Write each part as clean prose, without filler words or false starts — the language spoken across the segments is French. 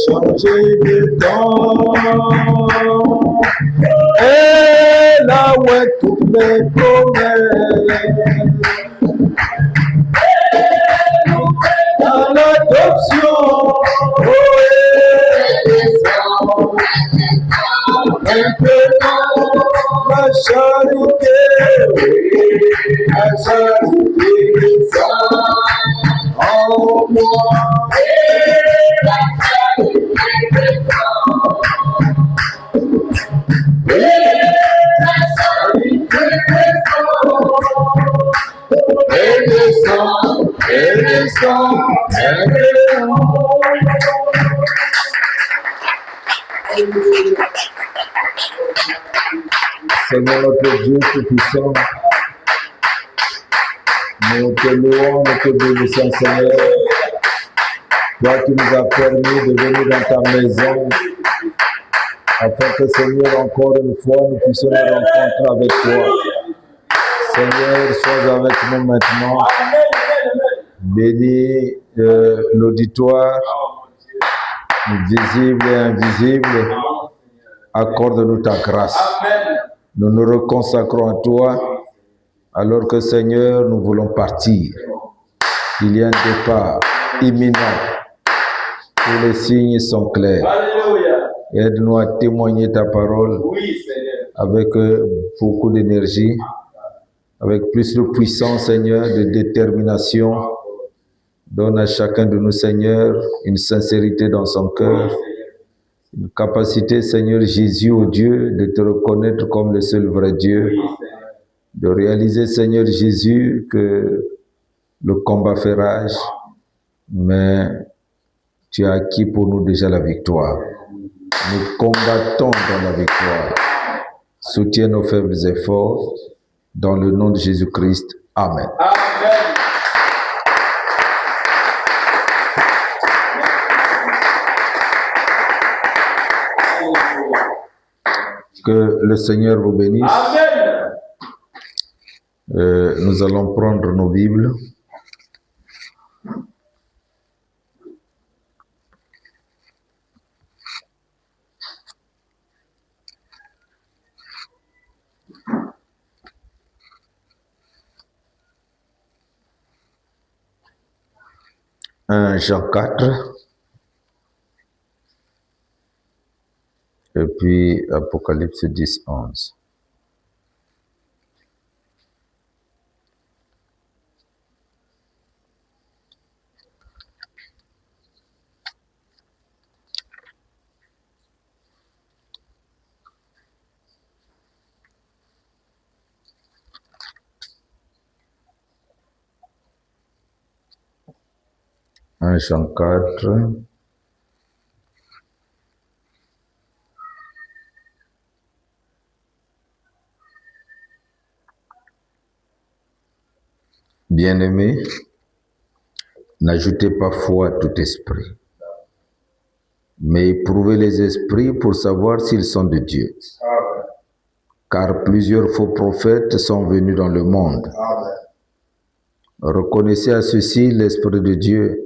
changer de temps. Elle a ouais toutes mes promesses. Dans l'adoption, oh, maintenant, ma charité, ma charité descend en moi. Elle descend, elle descend, elle descend. Seigneur notre Dieu Tout-Puissant, nous te louons, nous te bénissons, Seigneur. Toi qui nous as permis de venir dans ta maison, afin que, Seigneur, encore une fois, nous puissions nous rencontrer avec toi. Seigneur, sois avec nous maintenant. Bénis l'auditoire, visible et invisible. Accorde-nous ta grâce. Nous nous reconsacrons à toi, alors que, Seigneur, nous voulons partir. Il y a un départ imminent. Tous les signes sont clairs. Aide-nous à témoigner ta parole avec beaucoup d'énergie, avec plus de puissance, Seigneur, de détermination. Donne à chacun de nous, Seigneur, une sincérité dans son cœur, une capacité, Seigneur Jésus, ô Dieu, de te reconnaître comme le seul vrai Dieu, de réaliser, Seigneur Jésus, que le combat fait rage, mais tu as acquis pour nous déjà la victoire. Nous combattons dans la victoire. Soutiens nos faibles efforts. Dans le nom de Jésus-Christ. Amen. Amen. Que le Seigneur vous bénisse. Amen. Nous allons prendre nos Bibles. Jean 4, et puis Apocalypse 10, 11. Jean 4. Bien-aimés, n'ajoutez pas foi à tout esprit, mais éprouvez les esprits pour savoir s'ils sont de Dieu. Car plusieurs faux prophètes sont venus dans le monde. Reconnaissez à ceci l'Esprit de Dieu.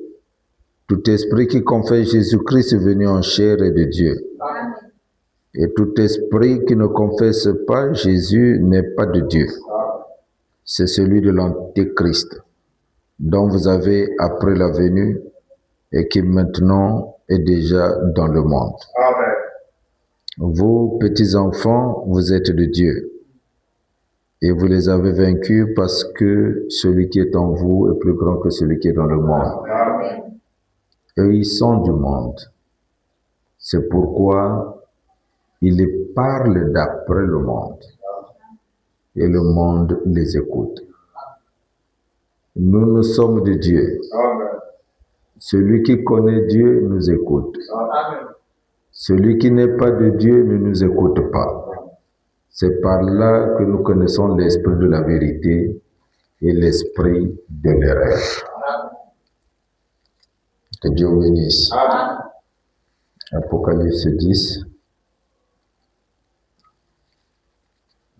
Tout esprit qui confesse Jésus-Christ venu en chair est de Dieu. Et tout esprit qui ne confesse pas Jésus n'est pas de Dieu. C'est celui de l'Antéchrist, dont vous avez appris la venue et qui maintenant est déjà dans le monde. Amen. Vous, petits enfants, vous êtes de Dieu et vous les avez vaincus parce que celui qui est en vous est plus grand que celui qui est dans le monde. Amen. Eux, ils sont du monde. C'est pourquoi ils parlent d'après le monde et le monde les écoute. Nous, nous sommes de Dieu. Amen. Celui qui connaît Dieu nous écoute. Amen. Celui qui n'est pas de Dieu ne nous écoute pas. C'est par là que nous connaissons l'esprit de la vérité et l'esprit de l'erreur. Que Dieu vous bénisse. Amen. Apocalypse 10,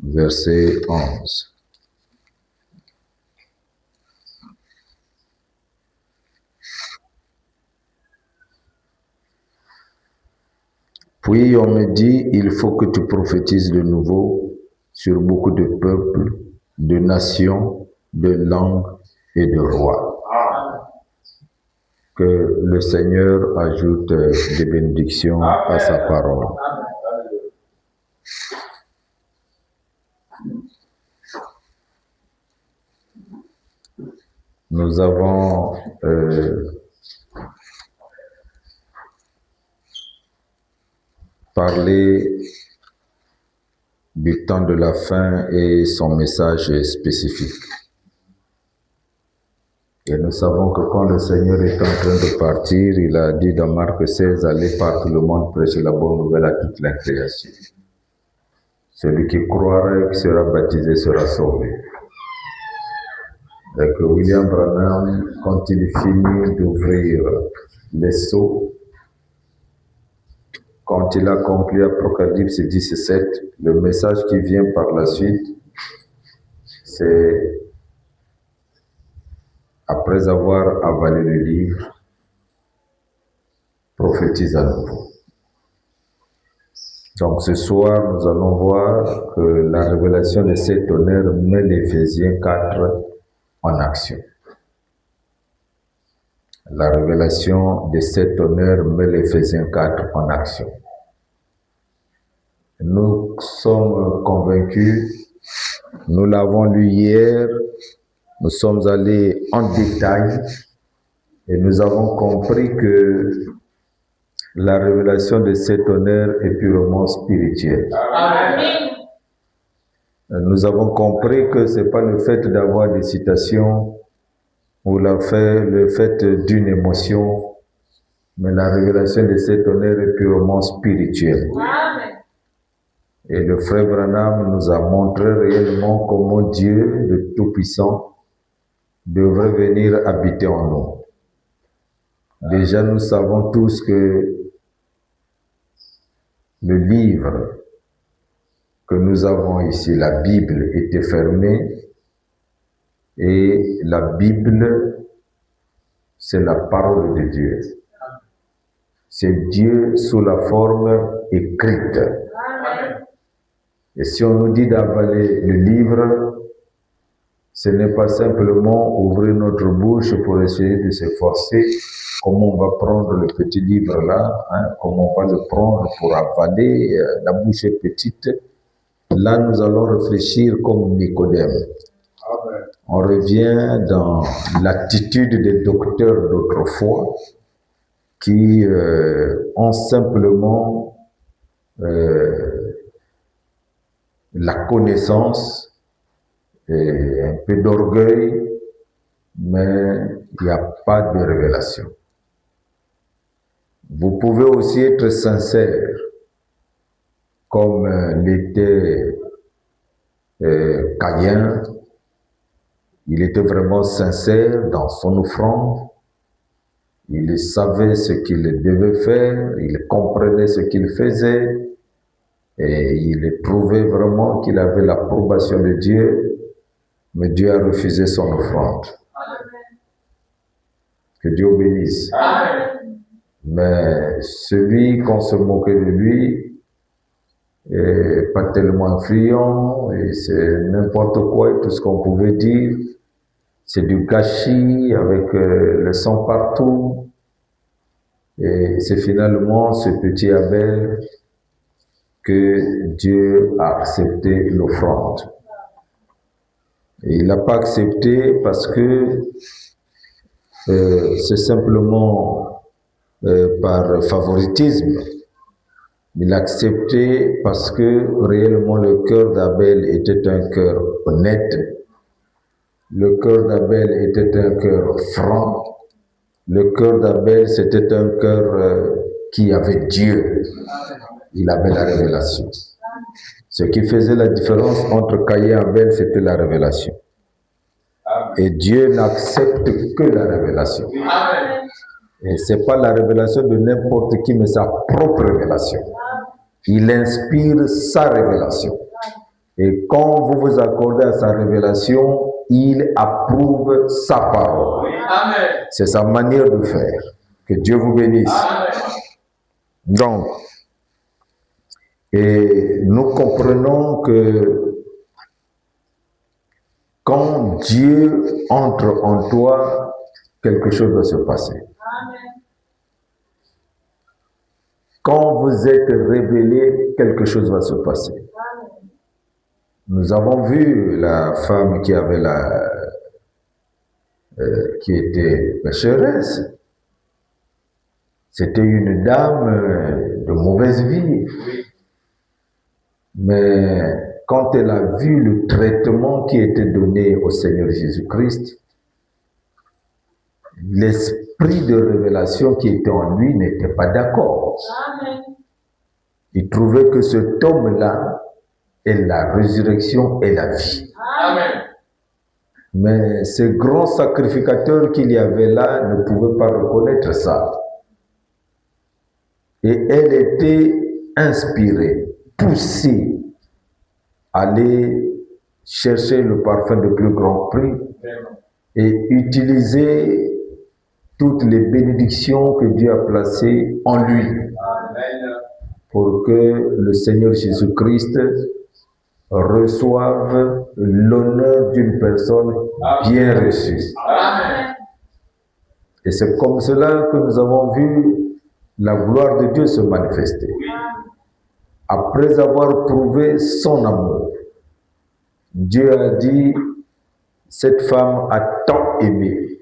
verset 11. Puis on me dit, il faut que tu prophétises de nouveau sur beaucoup de peuples, de nations, de langues et de rois. Que le Seigneur ajoute des bénédictions à sa parole. Nous avons parlé du temps de la fin et son message spécifique. Et nous savons que quand le Seigneur est en train de partir, il a dit dans Marc 16, allez par tout le monde prêcher la bonne nouvelle à toute la création. Celui qui croira et qui sera baptisé sera sauvé. Et que William Branham, quand il finit d'ouvrir les sceaux, quand il accomplit Apocalypse 17, le message qui vient par la suite, c'est après avoir avalé le livre, prophétise à nouveau. Donc ce soir, nous allons voir que la révélation de ces tonnerres met l'Éphésiens 4 en action. La révélation de ces tonnerres met l'Éphésiens 4 en action. Nous sommes convaincus, nous l'avons lu hier, nous sommes allés en détail et nous avons compris que la révélation de ces tonnerres est purement spirituelle. Amen. Nous avons compris que ce n'est pas le fait d'avoir des citations ou le fait d'une émotion, mais la révélation de ces tonnerres est purement spirituelle. Amen. Et le frère Branham nous a montré réellement comment Dieu, le Tout-Puissant, devrait venir habiter en nous. Déjà, nous savons tous que le livre que nous avons ici, la Bible, était fermé et la Bible, c'est la parole de Dieu. C'est Dieu sous la forme écrite. Amen. Et si on nous dit d'avaler le livre, ce n'est pas simplement ouvrir notre bouche pour essayer de s'efforcer comment on va prendre le petit livre là, comment on va le prendre pour avaler, la bouche est petite. Là, nous allons réfléchir comme Nicodème. Amen. On revient dans l'attitude des docteurs d'autrefois qui ont simplement la connaissance et un peu d'orgueil, mais il n'y a pas de révélation. Vous pouvez aussi être sincère, comme l'était Caïn. Il était vraiment sincère dans son offrande. Il savait ce qu'il devait faire, il comprenait ce qu'il faisait, et il trouvait vraiment qu'il avait l'approbation de Dieu, mais Dieu a refusé son offrande. Amen. Que Dieu bénisse. Amen. Mais celui qu'on se moquait de lui est pas tellement influent, et c'est n'importe quoi et tout ce qu'on pouvait dire. C'est du gâchis avec le sang partout. Et c'est finalement ce petit Abel que Dieu a accepté l'offrande. Et il n'a pas accepté parce que c'est simplement par favoritisme. Il a accepté parce que réellement le cœur d'Abel était un cœur honnête. Le cœur d'Abel était un cœur franc. Le cœur d'Abel, c'était un cœur qui avait Dieu. Il avait la révélation. Ce qui faisait la différence entre Caïn et Abel, c'était la révélation. Et Dieu n'accepte que la révélation. Et ce n'est pas la révélation de n'importe qui, mais sa propre révélation. Il inspire sa révélation. Et quand vous vous accordez à sa révélation, il approuve sa parole. C'est sa manière de faire. Que Dieu vous bénisse. Amen. Donc, Et nous comprenons que quand Dieu entre en toi, quelque chose va se passer. Amen. Quand vous êtes révélé, quelque chose va se passer. Amen. Nous avons vu la femme qui avait qui était pécheresse. C'était une dame de mauvaise vie. Mais quand elle a vu le traitement qui était donné au Seigneur Jésus-Christ, l'esprit de révélation qui était en lui n'était pas d'accord. Il trouvait que cet homme-là est la résurrection et la vie. Amen. Mais ce grand sacrificateur qu'il y avait là ne pouvait pas reconnaître ça. Et elle était inspirée, poussée à aller chercher le parfum de plus grand prix et utiliser toutes les bénédictions que Dieu a placées en lui. Amen. Pour que le Seigneur Jésus-Christ reçoive l'honneur d'une personne bien reçue. Amen. Et c'est comme cela que nous avons vu la gloire de Dieu se manifester. Après avoir prouvé son amour, Dieu a dit, cette femme a tant aimé.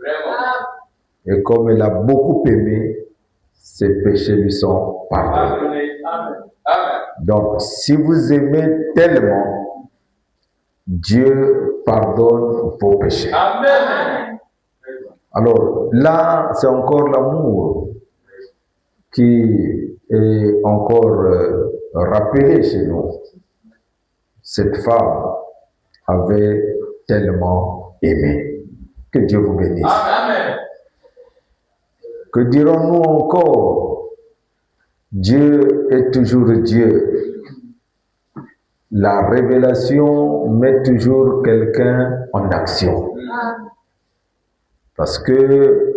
Et comme elle a beaucoup aimé, ses péchés lui sont pardonnés. Donc, si vous aimez tellement, Dieu pardonne vos péchés. Amen. Alors, là, c'est encore l'amour qui est encore rappelé chez nous. Cette femme avait tellement aimé. Que Dieu vous bénisse. Amen. Que dirons-nous encore? Dieu est toujours Dieu. La révélation met toujours quelqu'un en action. Parce que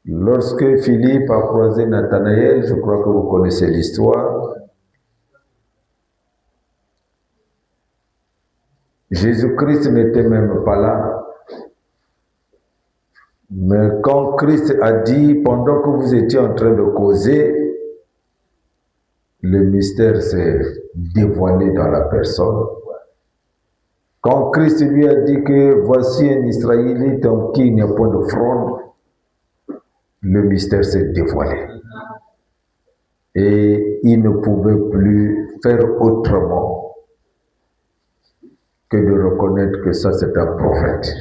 lorsque Philippe a croisé Nathanaël, je crois que vous connaissez l'histoire, Jésus-Christ n'était même pas là. Mais quand Christ a dit, pendant que vous étiez en train de causer, le mystère s'est dévoilé dans la personne. Quand Christ lui a dit que voici un Israélite en qui il n'y a point de fraude, le mystère s'est dévoilé. Et il ne pouvait plus faire autrement que de reconnaître que ça c'est un prophète.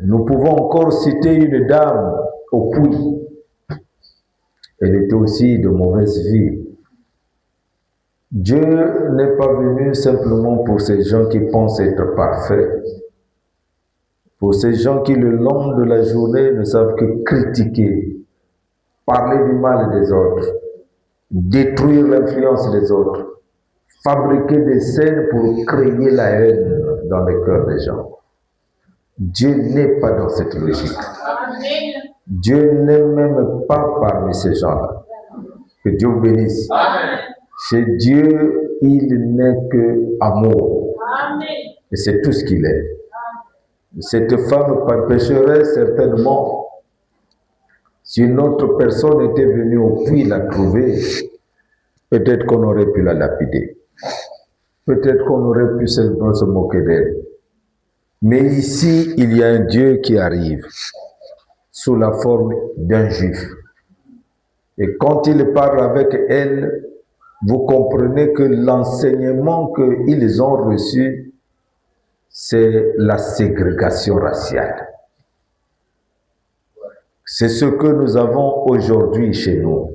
Nous pouvons encore citer une dame au puits. Elle était aussi de mauvaise vie. Dieu n'est pas venu simplement pour ces gens qui pensent être parfaits, pour ces gens qui le long de la journée ne savent que critiquer, parler du mal des autres, détruire l'influence des autres, fabriquer des scènes pour créer la haine dans les cœurs des gens. Dieu n'est pas dans cette logique. Dieu n'est même pas parmi ces gens-là. Que Dieu vous bénisse. Amen. Chez Dieu, il n'est que amour. Amen. Et c'est tout ce qu'il est. Amen. Cette femme pécheresse certainement. Si une autre personne était venue au puits la trouver, peut-être qu'on aurait pu la lapider. Peut-être qu'on aurait pu seulement se moquer d'elle. Mais ici, il y a un Dieu qui arrive sous la forme d'un juif. Et quand il parle avec elle, vous comprenez que l'enseignement qu'ils ont reçu, c'est la ségrégation raciale. C'est ce que nous avons aujourd'hui chez nous.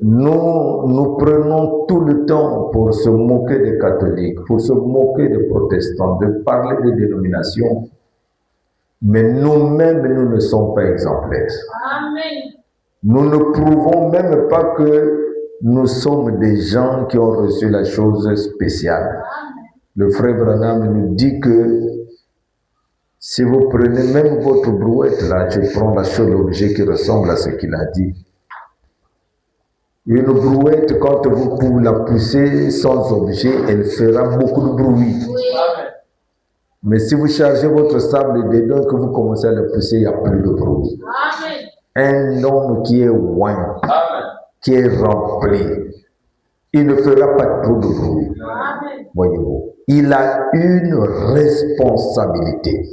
Nous prenons tout le temps pour se moquer des catholiques, pour se moquer des protestants, de parler des dénominations. Mais nous-mêmes, nous ne sommes pas exemplaires. Amen. Nous ne prouvons même pas que nous sommes des gens qui ont reçu la chose spéciale. Amen. Le frère Branham nous dit que si vous prenez même votre brouette, là, je prends l'objet qui ressemble à ce qu'il a dit. Une brouette, quand vous la poussez sans objet, elle fera beaucoup de bruit. Mais si vous chargez votre sable dedans et que vous commencez à le pousser, il n'y a plus de bruit. Un homme qui est loin, qui est rempli, il ne fera pas trop de bruit. Voyez-vous, il a une responsabilité.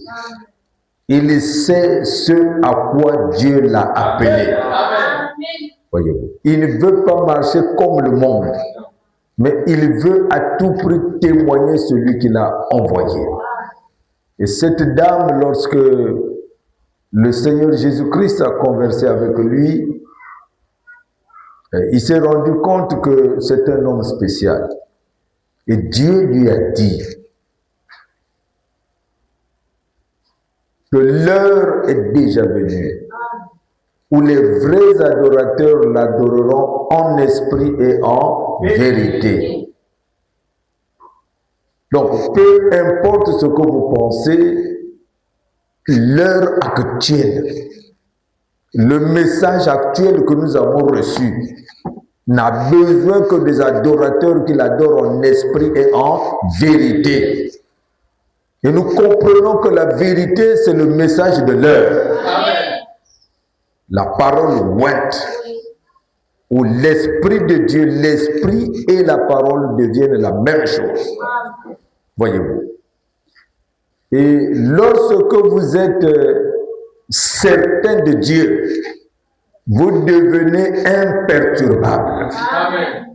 Il sait ce à quoi Dieu l'a appelé. Voyez-vous, il ne veut pas marcher comme le monde, mais il veut à tout prix témoigner celui qu'il a envoyé. Et cette dame, lorsque le Seigneur Jésus-Christ a conversé avec lui, il s'est rendu compte que c'est un homme spécial. Et Dieu lui a dit que l'heure est déjà venue où les vrais adorateurs l'adoreront en esprit et en vérité. Donc, peu importe ce que vous pensez, l'heure actuelle, le message actuel que nous avons reçu n'a besoin que des adorateurs qui l'adorent en esprit et en vérité. Et nous comprenons que la vérité, c'est le message de l'heure. La parole ointe, où l'Esprit de Dieu, l'Esprit et la parole deviennent la même chose. Voyez-vous. Et lorsque vous êtes certain de Dieu, vous devenez imperturbable.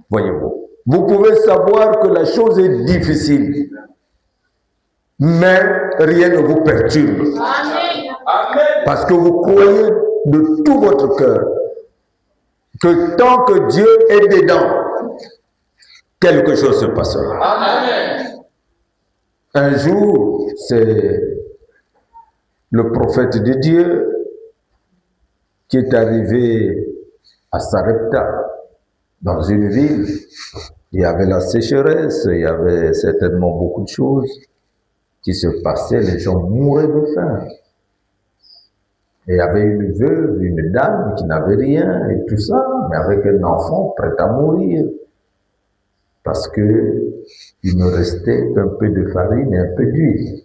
Voyez-vous. Vous pouvez savoir que la chose est difficile, mais rien ne vous perturbe. Parce que vous croyez de tout votre cœur que tant que Dieu est dedans, quelque chose se passera. Un jour, c'est le prophète de Dieu qui est arrivé à Sarepta, dans une ville. Il y avait la sécheresse, il y avait certainement beaucoup de choses qui se passaient, les gens mouraient de faim. Et il y avait une veuve, une dame qui n'avait rien et tout ça, mais avec un enfant prêt à mourir. Parce que il me restait un peu de farine et un peu d'huile.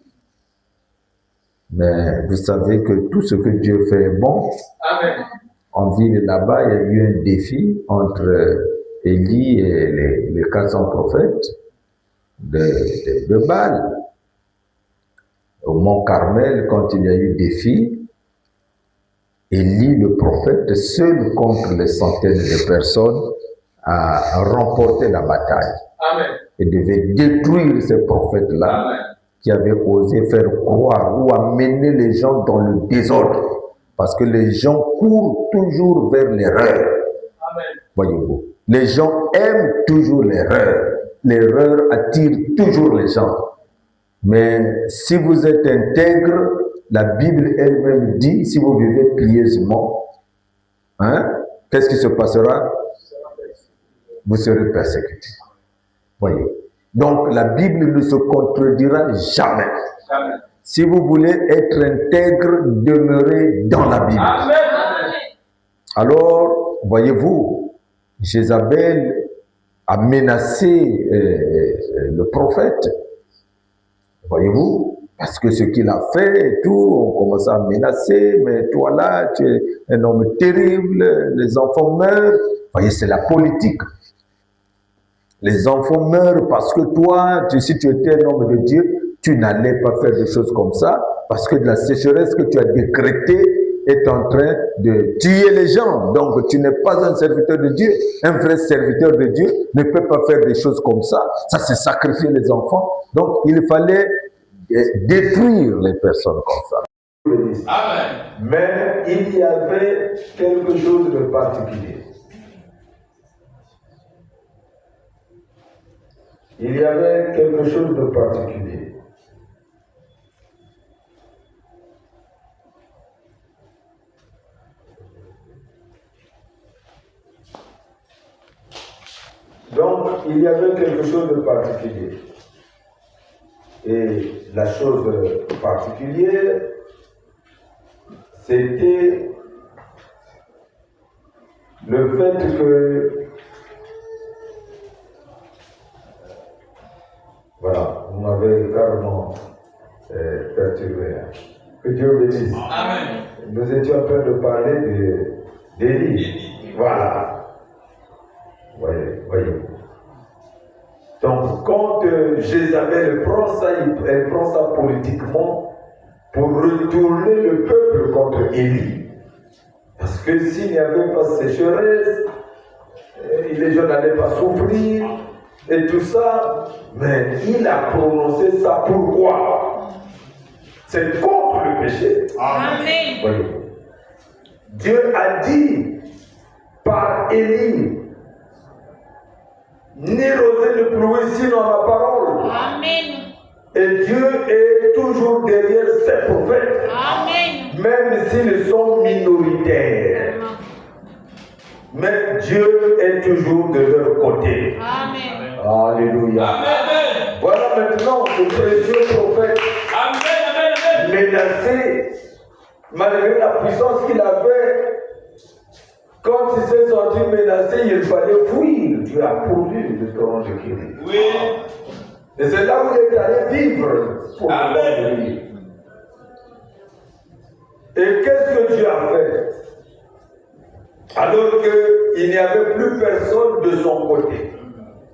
Mais vous savez que tout ce que Dieu fait est bon. Amen. En ville là-bas, il y a eu un défi entre Élie et les 400 prophètes de Baal. Au mont Carmel, quand il y a eu défi, Élie, le prophète, seul contre les centaines de personnes, a remporté la bataille. Amen. Et devait détruire ces prophètes-là qui avaient osé faire croire ou amener les gens dans le désordre. Parce que les gens courent toujours vers l'erreur. Voyez-vous, les gens aiment toujours l'erreur. L'erreur attire toujours les gens. Mais si vous êtes intègre, la Bible elle-même dit, si vous vivez pieusement, qu'est-ce qui se passera? Vous serez persécutés. Voyez. Donc la Bible ne se contredira jamais. Jamais. Si vous voulez être intègre, demeurez dans la Bible. Amen. Alors, voyez-vous, Jézabel a menacé le prophète. Voyez-vous, parce que ce qu'il a fait et tout, on commence à menacer, mais toi là, tu es un homme terrible, les enfants meurent. Voyez, c'est la politique. Les enfants meurent parce que toi, si tu étais un homme de Dieu, tu n'allais pas faire des choses comme ça, parce que la sécheresse que tu as décrétée est en train de tuer les gens. Donc, tu n'es pas un serviteur de Dieu. Un vrai serviteur de Dieu ne peut pas faire des choses comme ça. Ça, c'est sacrifier les enfants. Donc, il fallait détruire les personnes comme ça. Amen. Mais il y avait quelque chose de particulier. Il y avait quelque chose de particulier. Donc, il y avait quelque chose de particulier. Et la chose particulière, c'était le fait que sévère. Que Dieu bénisse. Amen. Nous étions en train de parler d'Élie. Voilà. Voyez. Donc, quand Jézabel prend ça, elle prend ça politiquement pour retourner le peuple contre Élie. Parce que s'il n'y avait pas sécheresse, les gens n'allaient pas souffrir et tout ça. Mais il a prononcé ça pourquoi? C'est contre le péché. Amen. Voyez. Dieu a dit par Élie, ni rosée ne pluie sinon ma parole. Amen. Et Dieu est toujours derrière ses prophètes. Amen. Même s'ils sont minoritaires. Mais Dieu est toujours de leur côté. Amen. Alléluia. Amen. Voilà maintenant ce précieux prophète menacé, malgré la puissance qu'il avait. Quand il s'est senti menacé, il fallait fuir. Dieu a pourvu le torrent de Kéry. Oui. Et c'est là où il est allé vivre pour Amen. Et qu'est-ce que Dieu a fait? Alors qu'il n'y avait plus personne de son côté.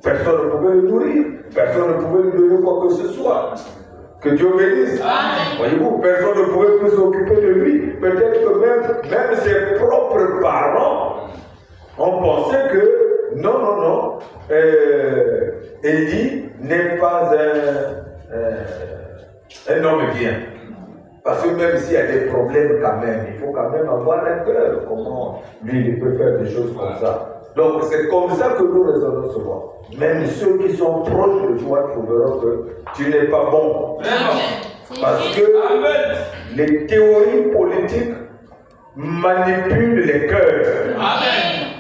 Personne ne pouvait le nourrir. Personne ne pouvait lui donner quoi que ce soit. Que Dieu bénisse. Voyez-vous, personne ne pouvait plus s'occuper de lui. Peut-être que même ses propres parents ont pensé que non, Élie n'est pas un homme bien. Parce que même s'il y a des problèmes quand même, il faut quand même avoir un cœur. Comment lui, il peut faire des choses comme ça. Donc c'est comme ça que nous raisonnons souvent. Même ceux qui sont proches de toi trouveront que tu n'es pas bon. Parce que les théories politiques manipulent les cœurs.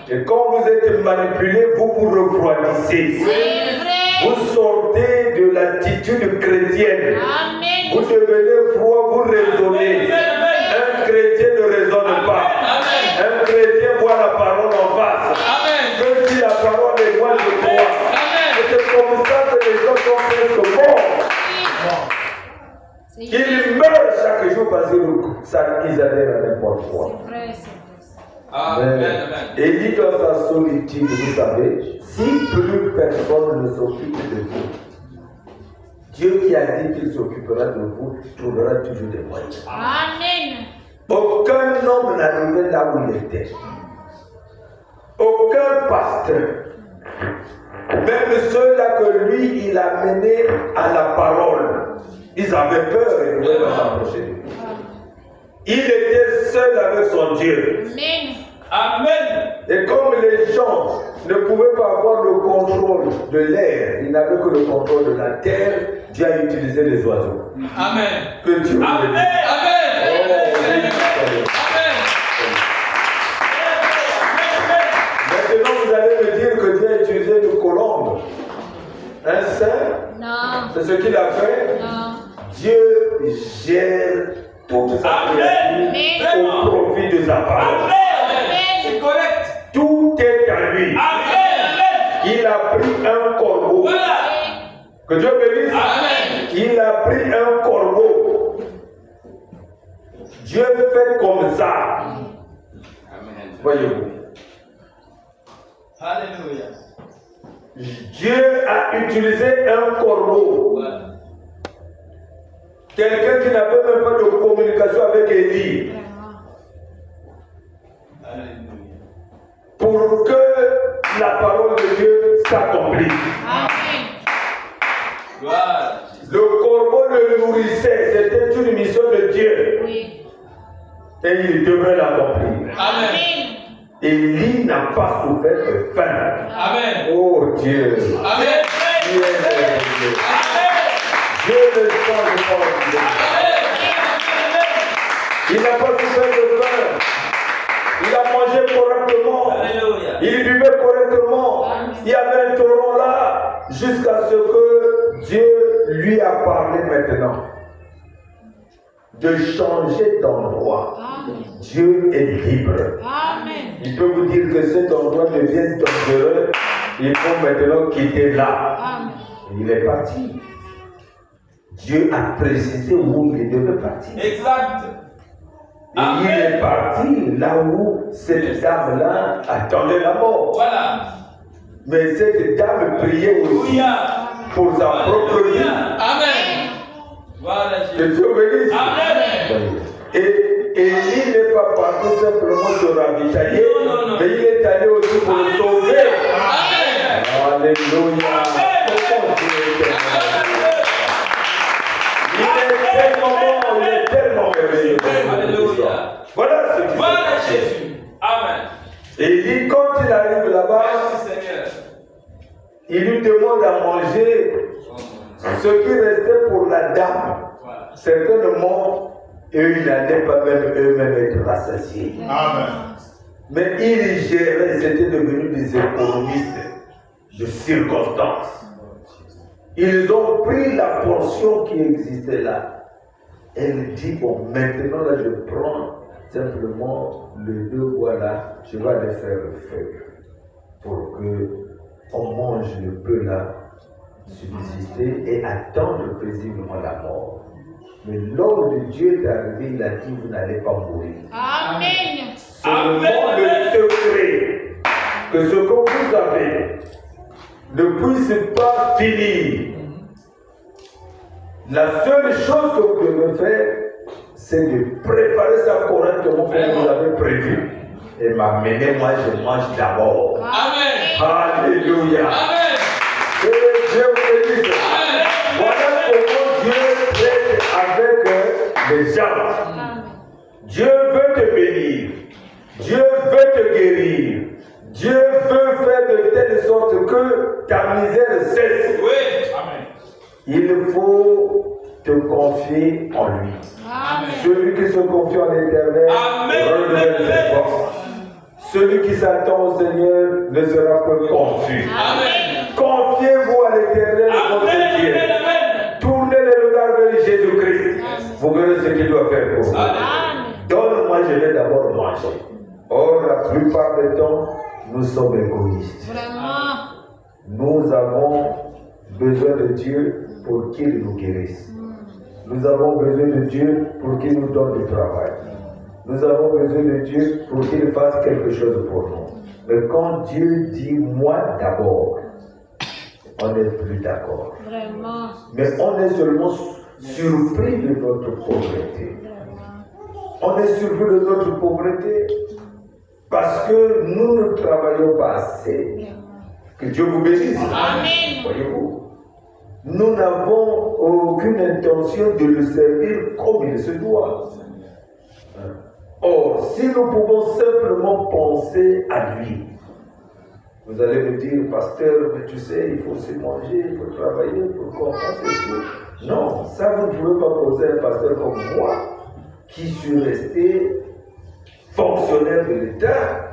Et quand vous êtes manipulé, vous vous refroidissez. Vous sortez de l'attitude chrétienne. Vous devenez froid, vous raisonnez. Un chrétien ne raisonne pas. Un chrétien voit la parole en face. Même si la parole est loin de toi. Et c'est comme ça que les gens sont presque morts. Ils meurent chaque jour parce qu'ils adhèrent à n'importe quoi. Élie dans sa solitude, vous savez, si plus personne ne s'occupe de vous, Dieu qui a dit qu'il s'occupera de vous trouvera toujours des moyens. Amen. Aucun homme n'arrivait là où il était. Aucun pasteur. Même ceux-là que lui, il a menés à la parole, ils avaient peur et ne pouvaient pas s'approcher de lui. Il était seul avec son Dieu. Amen. Amen. Et comme les gens ne pouvaient pas avoir le contrôle de l'air, ils n'avaient que le contrôle de la terre, Dieu a utilisé les oiseaux. Amen. Que Dieu Amen. bénisse. Amen. Maintenant, vous allez me dire que Dieu a utilisé une colombe. Un saint, Non. c'est ce qu'il a fait. Non. Dieu gère toute sa créature au profit de sa parole. C'est correct. Tout est à lui. Amen. Il a pris un corbeau. Voilà. Que Dieu bénisse. Amen. Il a pris un corbeau. Dieu fait comme ça. Amen. Voyez-vous. Alléluia. Dieu a utilisé un corbeau. Voilà. Quelqu'un qui n'avait même pas de communication avec Élie. Alléluia. Pour que la parole de Dieu s'accomplisse. Amen. Gloire. Le corbeau le nourrissait. C'était une mission de Dieu. Oui. Et il devrait l'accomplir. Amen. Élie n'a pas souffert de faim. Amen. Oh Dieu. Amen. Dieu est merveilleux. Dieu ne change pas. Il n'a pas souffert de faim. Il a mangé correctement. Alléluia. Il buvait correctement. Il y avait un torrent là. Jusqu'à ce que Dieu lui a parlé maintenant. De changer d'endroit. Amen. Dieu est libre. Amen. Il peut vous dire que cet endroit devient dangereux. Il faut maintenant quitter là. Amen. Il est parti. Dieu a précisé où il devait partir. Exact. Et il est parti là où cette dame-là attendait la mort. Voilà. Mais cette dame priait aussi pour sa propre vie. Amen. Voilà, Que Dieu bénisse. Amen. Et il n'est pas parti simplement se ravitailler, Non. mais il est allé aussi pour le sauver. Amen. Alléluia. Il est tellement merveilleux. Alléluia. Voilà ce qui Voilà s'est passé. Jésus. Amen. Et il dit, quand il arrive là-bas, Merci Seigneur. il lui demande à manger ce qui restait pour la dame. Voilà. Certainement, eux, ils n'allaient pas même eux-mêmes être rassasiés. Amen. Mais ils géraient, ils étaient devenus des économistes de circonstances. Ils ont pris la portion qui existait là. Elle dit, bon, maintenant là, je prends simplement le 2 bois là, je vais aller faire le feu pour que on mange le peu là, subsister et attendre paisiblement la mort. Mais l'homme de Dieu est arrivé, il a dit, vous n'allez pas mourir. Amen. Seulement le secret que ce que vous avez ne puisse pas finir. La seule chose que vous devez faire, c'est de préparer ça correctement comme vous l'avez prévu. Et m'amener, moi je mange d'abord. Amen. Alléluia. Amen. Que Dieu vous bénisse. Voilà comment Dieu traite avec les gens. Dieu veut te bénir. Dieu veut te guérir. Dieu veut faire de telle sorte que ta misère cesse. Oui. Amen. Il faut te confier en lui. Amen. Celui qui se confie en l'Éternel renouvelle ses forces. Celui qui s'attend au Seigneur ne sera pas confus. Amen. Confiez-vous à l'Éternel votre Dieu. Amen. Tournez les regards vers Jésus-Christ. Vous verrez ce qu'il doit faire pour vous. Amen. Donne-moi, je vais d'abord manger. Or, la plupart du temps, nous sommes égoïstes. Vraiment. Nous avons besoin de Dieu pour qu'il nous guérisse. Nous avons besoin de Dieu pour qu'il nous donne du travail. Nous avons besoin de Dieu pour qu'il fasse quelque chose pour nous. Mais quand Dieu dit moi d'abord, on n'est plus d'accord. Vraiment. Mais on est seulement surpris de notre pauvreté. On est surpris de notre pauvreté parce que nous ne travaillons pas assez. Que Dieu vous bénisse. Amen. Voyez-vous, nous n'avons aucune intention de le servir comme il se doit. Or, si nous pouvons simplement penser à lui, vous allez me dire, pasteur, mais tu sais, il faut aussi manger, il faut travailler pour qu'on fasse tout. Non, ça vous ne pouvez pas poser un pasteur comme moi, qui suis resté fonctionnaire de l'État,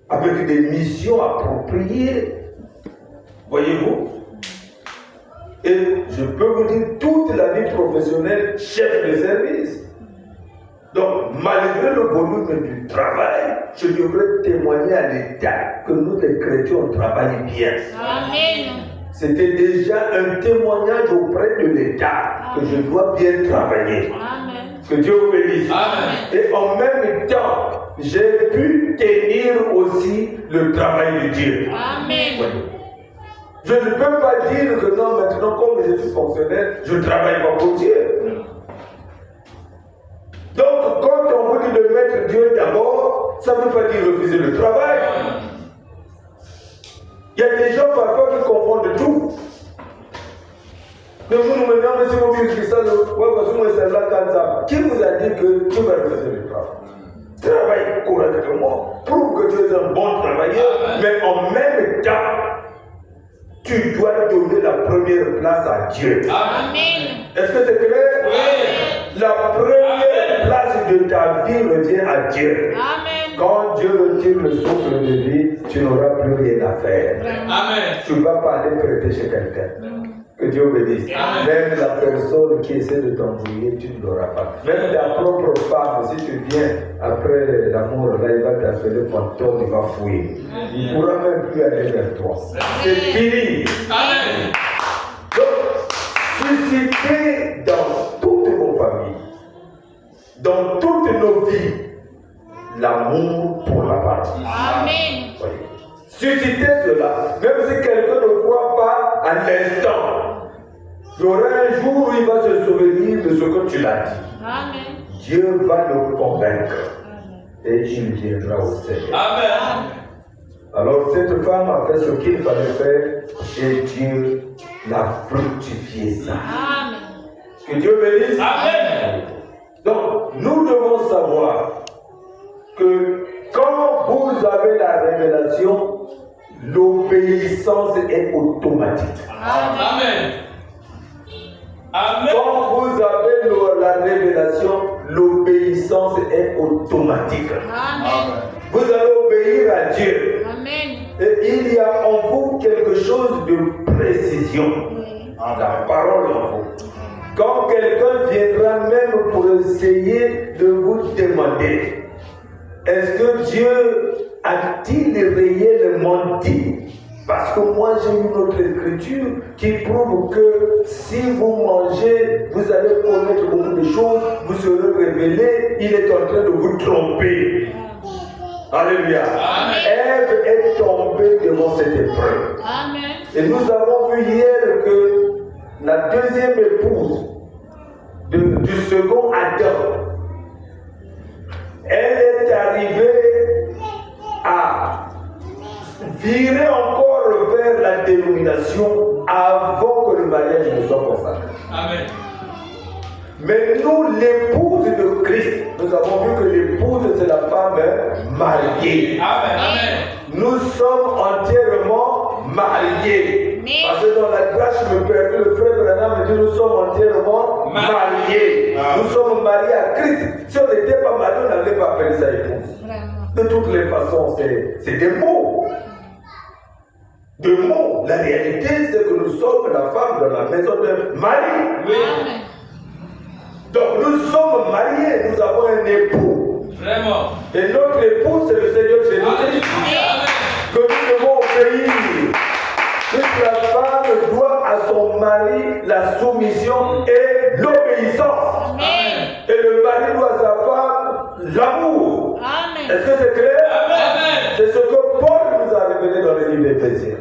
avec des missions appropriées. Voyez-vous? Et je peux vous dire, toute la vie professionnelle, chef de service. Donc, malgré le volume du travail, je devrais témoigner à l'État que nous, les chrétiens, on travaille bien. Amen. C'était déjà un témoignage auprès de l'État que je dois bien travailler. Amen. Que Dieu vous bénisse. Amen. Et en même temps, j'ai pu tenir aussi le travail de Dieu. Amen. Je ne peux pas dire que non, maintenant, comme je suis fonctionnaire, je ne travaille pas pour Dieu. Donc, quand on vous dit de mettre Dieu d'abord, ça ne veut pas dire refuser le travail. Il y a des gens parfois qui confondent tout. Donc, vous nous mettez, mais si vous dites que ça, qui vous a dit que tu vas refuser le travail? Travaille correctement, prouve que tu es un bon travailleur, mais en même temps, tu dois donner la première place à Dieu. Amen. Est-ce que c'est clair? Oui. La première place de ta vie revient à Dieu. Amen. Quand Dieu retire le souffle de vie, tu n'auras plus rien à faire. Amen. Tu ne vas pas aller prêter chez quelqu'un. Que Dieu bénisse. Amen. Même la personne qui essaie de t'embrouiller, tu ne l'auras pas. Même ta propre femme, si tu viens après l'amour, là, il va t'appeler fantôme, il va fouiller. Il ne pourra même plus aller vers toi. C'est fini. Amen. Donc, susciter dans toutes nos familles, dans toutes nos vies, l'amour pour la parole. Amen. Voyez. Susciter cela, même si quelqu'un ne croit pas à l'instant, il y aura un jour où il va se souvenir de ce que tu l'as dit. Amen. Dieu va le convaincre et il viendra au Seigneur. Amen. Alors cette femme a fait ce qu'il fallait faire et Dieu l'a fructifié ça. Amen. Que Dieu bénisse. Amen. Donc nous devons savoir que quand vous avez la révélation, l'obéissance est automatique. Amen. Amen. Quand vous avez la révélation, l'obéissance est automatique. Amen. Vous allez obéir à Dieu. Amen. Et il y a en vous quelque chose de précision. La parole en vous. Quand quelqu'un viendra même pour essayer de vous demander, est-ce que Dieu a-t-il réellement dit? Parce que moi j'ai une autre écriture qui prouve que si vous mangez, vous allez commettre beaucoup de choses, vous serez révélés, il est en train de vous tromper. Alléluia. Ève est tombée devant cette épreuve. Amen. Et nous avons vu hier que la deuxième épouse du second Adam, elle est arrivée à virer encore vers la dénomination avant que le mariage ne soit consacré. Amen. Mais nous, l'épouse de Christ, nous avons vu que l'épouse, c'est la femme mariée. Amen. Amen. Nous sommes entièrement mariés. Parce que dans la grâce, je me permets, le frère Branham me dit, nous sommes entièrement mariés. Nous sommes mariés à Christ. Si on n'était pas mariés, on n'allait pas appeler ça épouse. De toutes les façons, c'est des mots. Des mots. La réalité, c'est que nous sommes la femme de la maison de Marie. Oui. Donc nous sommes mariés, nous avons un époux. Vraiment. Et notre époux, c'est le Seigneur Jésus-Christ. Que nous devons obéir. Toute la femme doit à son mari la soumission et l'obéissance. Amen. Et le mari doit à sa femme l'amour. Amen. Est-ce que c'est clair? Amen. C'est ce que Paul nous a révélé dans le livre d'Éphésiens.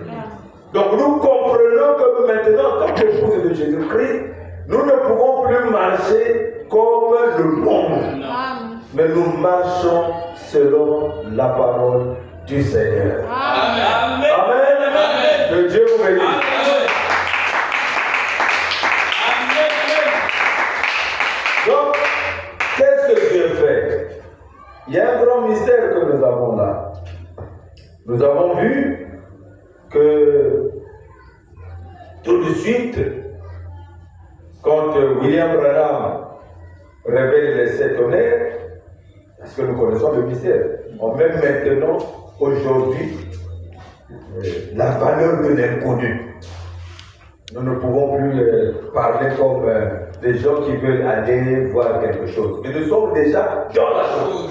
Donc nous comprenons que maintenant, en tant qu'épouse de Jésus-Christ, nous ne pouvons plus marcher comme le monde. Amen. Mais nous marchons selon la parole du Seigneur. Amen. Amen. Amen. Que Dieu vous bénisse. Amen. Donc, qu'est-ce que Dieu fait? Il y a un grand mystère que nous avons là. Nous avons vu que tout de suite, quand William Branham révèle les 7 tonnerres, parce que nous connaissons le mystère, on met maintenant, aujourd'hui, la valeur de l'inconnu. Nous ne pouvons plus parler comme des gens qui veulent aller voir quelque chose. Mais nous sommes déjà dans la chose.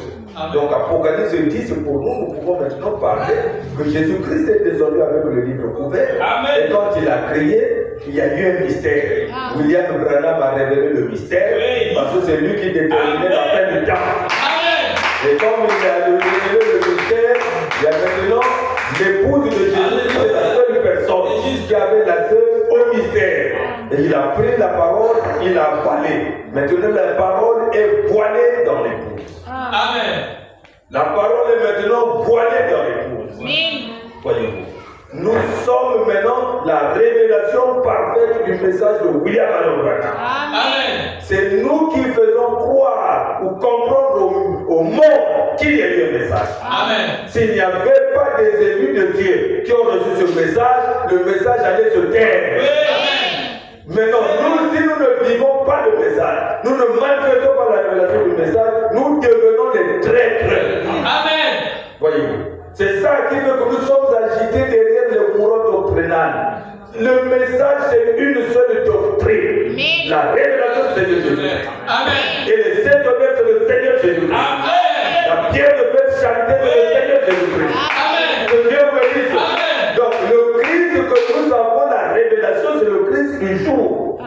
Donc Apocalypse 10, pour nous, nous pouvons maintenant parler que Jésus-Christ est désormais avec le livre ouvert. Amen. Et quand il a crié, il y a eu un mystère. William Branham a révélé le mystère, Oui. parce que c'est lui qui déterminait la fin du temps. Amen. Et comme il a révélé le mystère, il y a maintenant l'épouse de Jésus, c'est la seule personne qui avait l'accès au mystère. Et il a pris la parole, il a avalé. Maintenant la parole est voilée dans l'épouse. Amen. La parole est maintenant voilée dans l'épouse. Amen. Voyez-vous. Nous sommes maintenant la révélation parfaite du message de William Branham. Amen. C'est nous qui faisons croire ou comprendre au monde qu'il y a eu un message. Amen. S'il n'y avait pas des élus de Dieu qui ont reçu ce message, le message allait se taire. Amen. Maintenant, nous, si nous ne vivons pas le message, nous ne manifestons pas la révélation du message, nous devenons des traîtres. Amen. Voyez-vous. C'est ça qui fait que nous sommes agités derrière le courant doctrinal. Le message, c'est une seule doctrine. Amen. La révélation, c'est de Jésus. Amen. Et le Saint-Honneur, c'est le Seigneur Jésus. Amen. La pierre de fête charité, c'est le Seigneur Jésus-Christ. Amen. Que Dieu vous bénisse. Amen. Donc, le Christ que nous avons, la révélation, c'est le Christ du jour.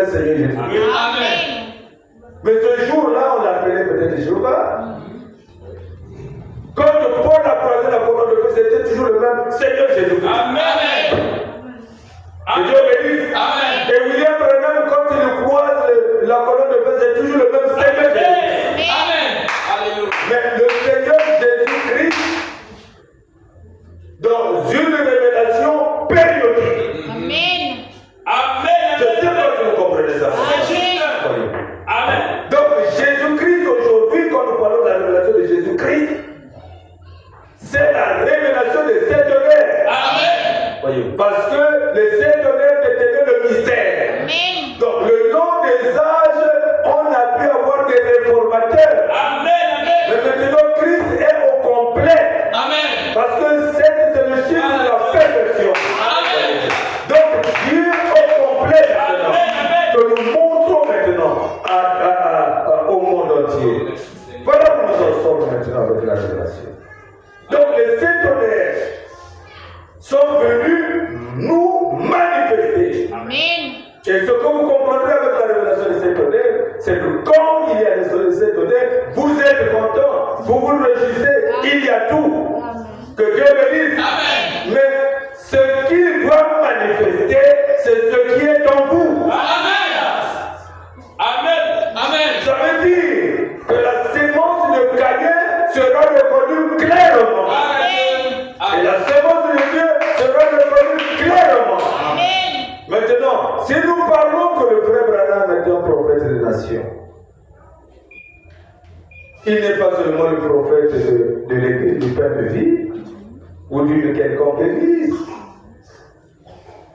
notre Seigneur Jésus-Christ. Amen. Mais ce jour-là, on l'appelait peut-être Jéhovah. Quand Paul a croisé la colonne de feu, c'était toujours le même Seigneur Jésus-Christ. Amen. Que Dieu bénisse. Amen. Et William Branham, quand il croise la colonne de feu, c'est toujours le même Seigneur Jésus-Christ. Amen. Alléluia. Mais le Seigneur Jésus-Christ, dans une révélation périodique. Amen. Amen. Je ne sais pas si vous comprenez ça. Amen. Amen. Donc Jésus-Christ aujourd'hui, quand nous parlons de la révélation de Jésus-Christ, c'est la révélation des sept tonnerres. Amen. Voyez, parce que les sept tonnerres détenaient le mystère. Amen. Donc le long des âges, on a pu avoir des réformateurs. Amen. Mais maintenant Christ est au complet. Amen. Parce que c'est le chiffre de la perfection. Amen. Donc Dieu est complet maintenant. Amen. Que nous montrons maintenant au monde entier. Voilà où nous en sommes maintenant avec la révélation. Donc les sept tonnerres sont venus nous manifester. Amen. Et ce que vous comprendrez avec la révélation des sept tonnerres, c'est que quand il y a les sept tonnerres, vous êtes contents, vous vous réjouissez, il y a tout. Amen. Que Dieu bénisse. Amen. Mais ce qu'il doit manifester, c'est ce qui est en vous. Amen. Amen. Amen. Ça veut dire que la sémence de Caïn sera reconnue clairement. Amen. Et la sémence de Dieu sera reconnue clairement. Amen. Maintenant, si nous parlons que le frère Branham est un prophète des nations, il n'est pas seulement le prophète de l'église du Père de vie ou d'une quelconque église.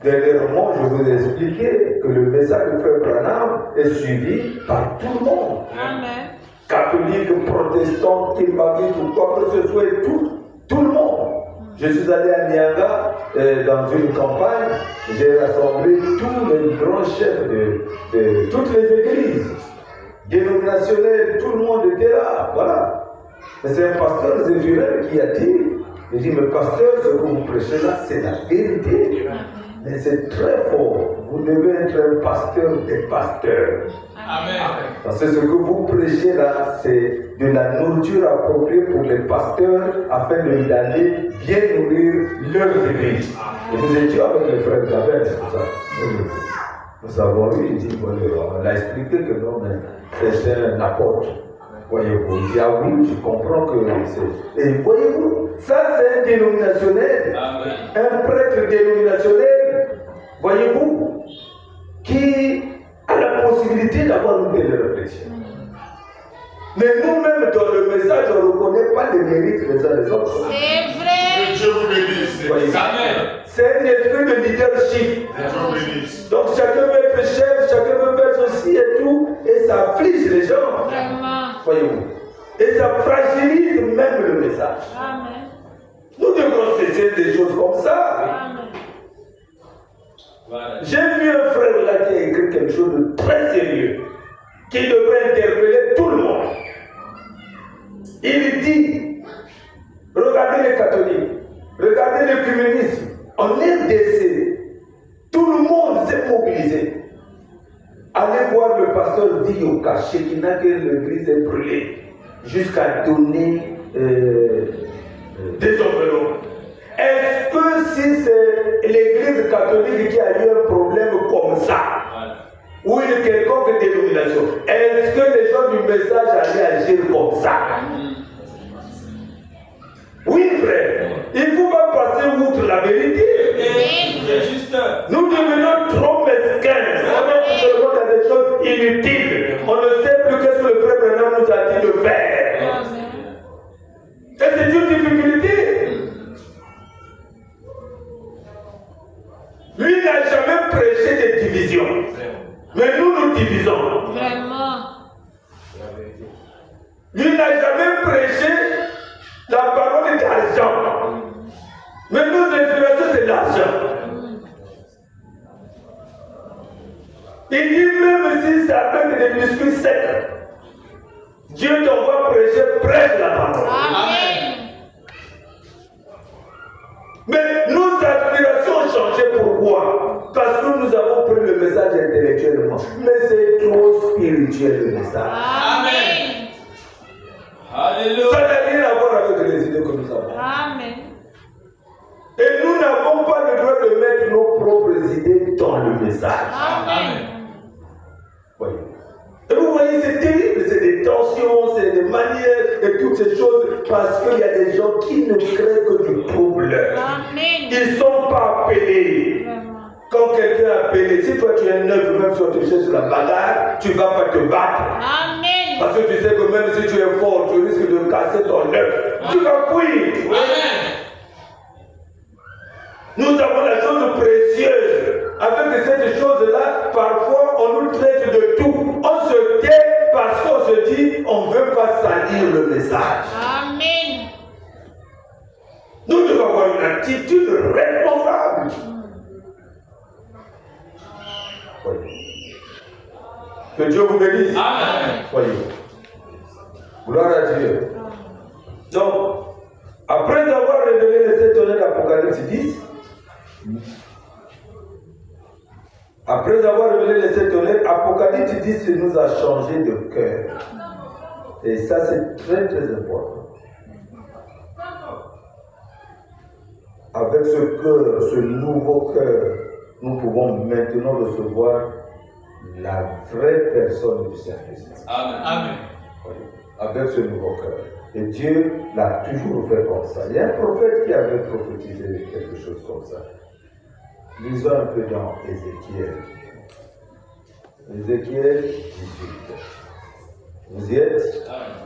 Dernièrement, je vous ai expliqué que le message du frère Branham est suivi par tout le monde. Amen. Catholique, protestant, kimbaguite ou quoi que ce soit, et tout le monde. Je suis allé à Nianga dans une campagne, j'ai rassemblé tous les grands chefs de toutes les églises dénominationnelles, tout le monde était là, voilà. Et c'est un pasteur Zéphirel qui a dit, il dit, mais pasteur, ce que vous prêchez là, c'est la vérité. Mais c'est très fort. Vous devez être un pasteur des pasteurs. Amen. Parce que ce que vous prêchez là, c'est de la nourriture appropriée pour les pasteurs afin d'aller bien nourrir leurs églises. Et nous étions avec le frère Gabin, c'est pour ça. Nous avons eu, il dit, on a expliqué que non, mais c'est un apôtre. Voyez-vous, il dit, ah oui, je comprends que c'est. Et voyez-vous, ça c'est un dénominationnel, Amen. un prêtre dénominationnel, voyez-vous, qui a la possibilité d'avoir une belle réflexion. Mais nous-mêmes, dans le message, on ne reconnaît pas les mérites les uns des autres. C'est vrai. Que Dieu vous bénisse. Voyez. Amen. C'est un esprit de leadership. Que Dieu vous bénisse. Donc chacun veut être chef, chacun veut faire ceci et tout, et ça afflige les gens. Vraiment. Voyez-vous. Et ça fragilise même le message. Amen. Nous devons cesser des choses comme ça. Amen. Voilà. J'ai vu un frère là qui a écrit quelque chose de très sérieux, qui devrait interpeller tout le monde. Il dit, regardez les catholiques, regardez l'écuménisme. En RDC, tout le monde s'est mobilisé. Allez voir le pasteur Dioka, Shekina, que l'église est brûlée, jusqu'à donner des enveloppes. Est-ce que si c'est l'église catholique qui a eu un problème comme ça, Voilà. ou une quelconque dénomination, est-ce que les gens du message allaient agir comme ça? Oui, frère, il ne faut pas passer outre la vérité. C'est juste. Nous devenons trop mesquins. On seulement dans des choses inutiles. On ne sait plus qu'est-ce que le frère Branham nous a dit de faire. Amen. Et c'est une difficulté. Lui n'a jamais prêché des divisions. Mais nous divisons. Vraiment. Lui n'a jamais prêché la parole d'argent. Mais nos influences, c'est l'argent. Il dit même si ça avec des biscuits secs, Dieu t'envoie prêcher, prêche la parole. Amen. Mais nos aspirations ont changé. Pourquoi? Parce que nous avons pris le message intellectuellement. Mais c'est trop spirituel le message. Amen. Ça Alléluia. n'a rien à voir avec les idées que nous avons. Amen. Et nous n'avons pas le droit de mettre nos propres idées dans le message. Amen. Oui. Et vous voyez, c'est terrible, c'est des tensions, c'est des manières et toutes ces choses parce qu'il y a des gens qui ne créent que du problème. Amen. Ils ne sont pas appelés. Vraiment. Quand quelqu'un est appelé, si toi tu es neuf, même si on te cherche la bagarre, tu ne vas pas te battre. Amen. Parce que tu sais que même si tu es fort, tu risques de casser ton œuf. Tu vas fuir. Amen. Nous avons la chose précieuse. Avec cette chose-là, parfois on nous traite de tout. On se tait parce qu'on se dit on ne veut pas salir le message. Amen. Nous devons avoir une attitude responsable. Voyez. Que Dieu vous bénisse. Amen. Voyez. Gloire à Dieu. Donc, après avoir révélé les 7 tonnerres d'Apocalypse 10, après avoir révélé les 7 tonnerres, Apocalypse 10 nous a changé de cœur. Et ça, c'est très très important. Avec ce cœur, ce nouveau cœur, nous pouvons maintenant recevoir la vraie personne du Saint-Esprit. Amen. Amen. Avec ce nouveau cœur. Et Dieu l'a toujours fait comme ça. Il y a un prophète qui avait prophétisé quelque chose comme ça. Lisons un peu dans Ézéchiel. Ézéchiel 18. Vous y êtes? Amen.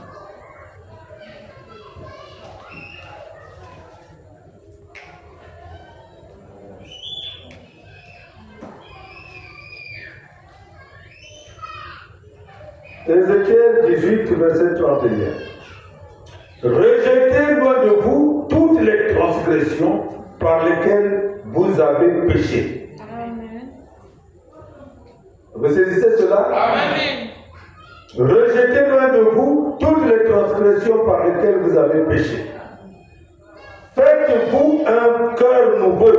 Ézéchiel 18, verset 31. Rejetez loin de vous toutes les transgressions par lesquelles vous avez péché. Amen. Vous saisissez cela? Amen. Rejetez loin de vous toutes les transgressions par lesquelles vous avez péché. Faites-vous un cœur nouveau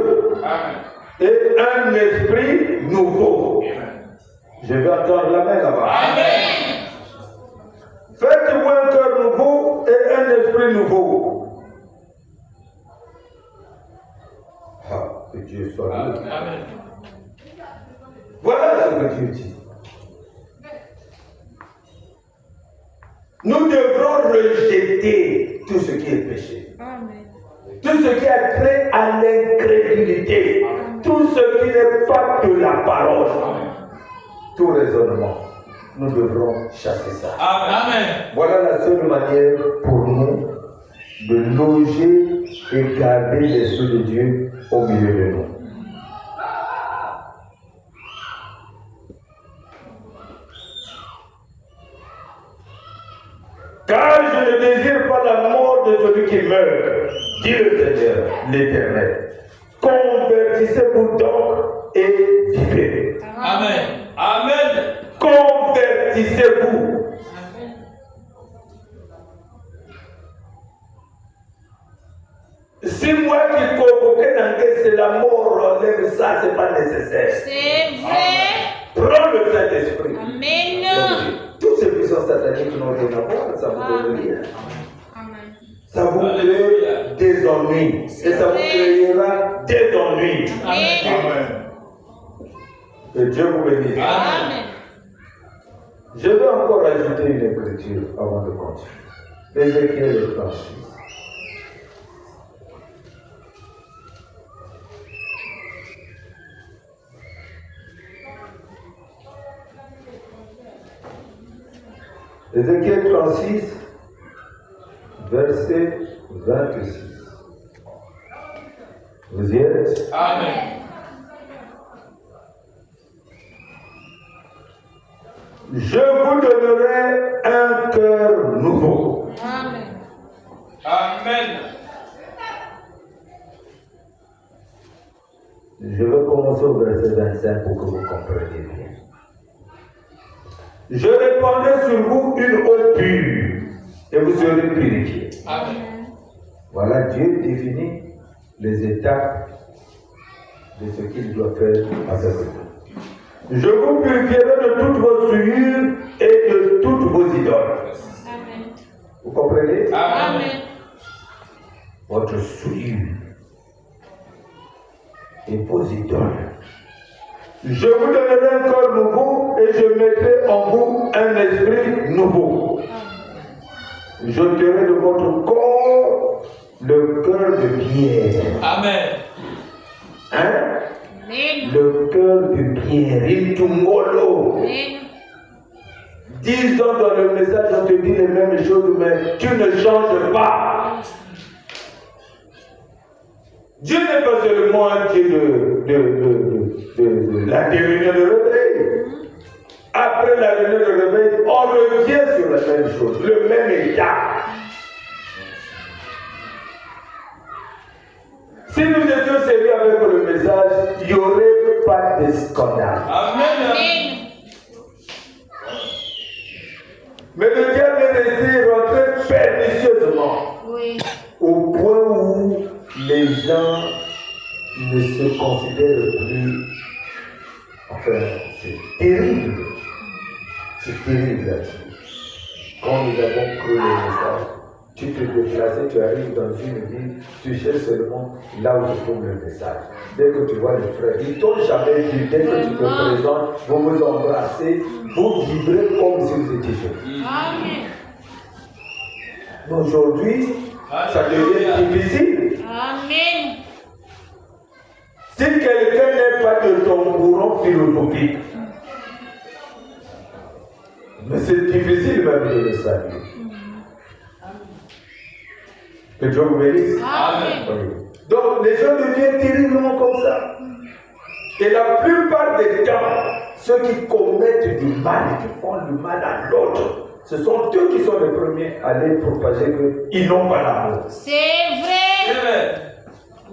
Amen. et un esprit nouveau. Amen. Je vais entendre la main là-bas. Amen. Faites-vous un cœur nouveau et un esprit nouveau. Ah, que Dieu soit loué. Amen. Voilà ce que Dieu dit. Nous devrons rejeter tout ce qui est péché. Amen. Tout ce qui a trait à l'incrédulité. Tout ce qui n'est pas de la parole. Tout raisonnement. Nous devrons chasser ça. Amen. Voilà la seule manière pour nous de loger et garder l'Esprit de Dieu au milieu de nous. Car je ne désire pas la mort de celui qui meurt, dit le Seigneur, l'Éternel. Convertissez-vous donc et vivez. Amen. Amen. Convertissez-vous. Si moi qui convoquais dans c'est la mort enlève ça, c'est pas nécessaire. C'est vrai. Prends le Saint-Esprit. Amen. Toutes ces puissances sataniques n'ont rien à voir, ça vous donne rien. Amen. Ça vous crée des ennuis. Et ça vous créera des ennuis. Amen. Que Dieu vous bénisse. Amen. Je vais encore ajouter une écriture avant de continuer. Ézéchiel 36. Ézéchiel 36, verset 26. Vous y êtes? Amen. Je vous donnerai un cœur nouveau. Amen. Amen. Je vais commencer au verset 25 pour que vous compreniez bien. Je répandrai sur vous une eau pure et vous serez purifiés. Amen. Voilà, Dieu définit les étapes de ce qu'il doit faire avec vous. Je vous purifierai de toutes vos souillures et de toutes vos idoles. Amen. Vous comprenez? Amen. Votre souillure et vos idoles. Je vous donnerai un corps nouveau et je mettrai en vous un esprit nouveau. J'ôterai de votre corps le cœur de pierre. Amen. Hein? Amen. Le cœur de pierre. Intungolo. Amen. 10 ans dans le message, on te dit les mêmes choses, mais tu ne changes pas. Dieu n'est pas seulement un Dieu de la réunion de réveil. Après la réunion de réveil, on revient sur la même chose, le même état. Si nous étions sérieux avec le message, il n'y aurait pas de scandale. Amen. Amen. Mais le diable est resté rentré pernicieusement Oui. au point où les gens ne se considèrent plus. Enfin, c'est terrible. C'est terrible là-dessus. Quand nous avons cru le message, tu te déplaces, tu arrives dans une ville, tu cherches seulement là où se trouve le message. Dès que tu vois les frères, ils t'ont jamais vu. Dès que tu te présentes, vous vous embrassez, vous vivrez comme si vous étiez chez vous. Amen. Aujourd'hui, ça devient difficile. Amen. Si quelqu'un n'est pas de ton courant philosophique, mais c'est difficile même de le saluer. Que Dieu vous bénisse. Amen. Oui. Donc les gens deviennent terriblement comme ça. Et la plupart des temps, ceux qui commettent du mal, qui font du mal à l'autre, ce sont eux qui sont les premiers à aller propager qu'ils n'ont pas l'amour. C'est vrai. Amen.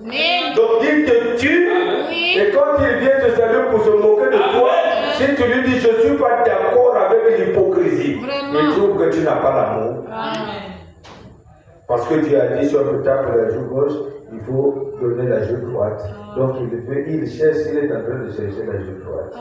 Amen. Donc il te tue, Oui. et quand il vient te saluer pour se moquer de toi, si tu lui dis je ne suis pas d'accord avec l'hypocrisie, Vraiment. il trouve que tu n'as pas l'amour. Amen. Parce que Dieu a dit sur le table de la joue gauche, il faut donner la joue droite. Donc il cherche, il est en train de chercher la joue droite.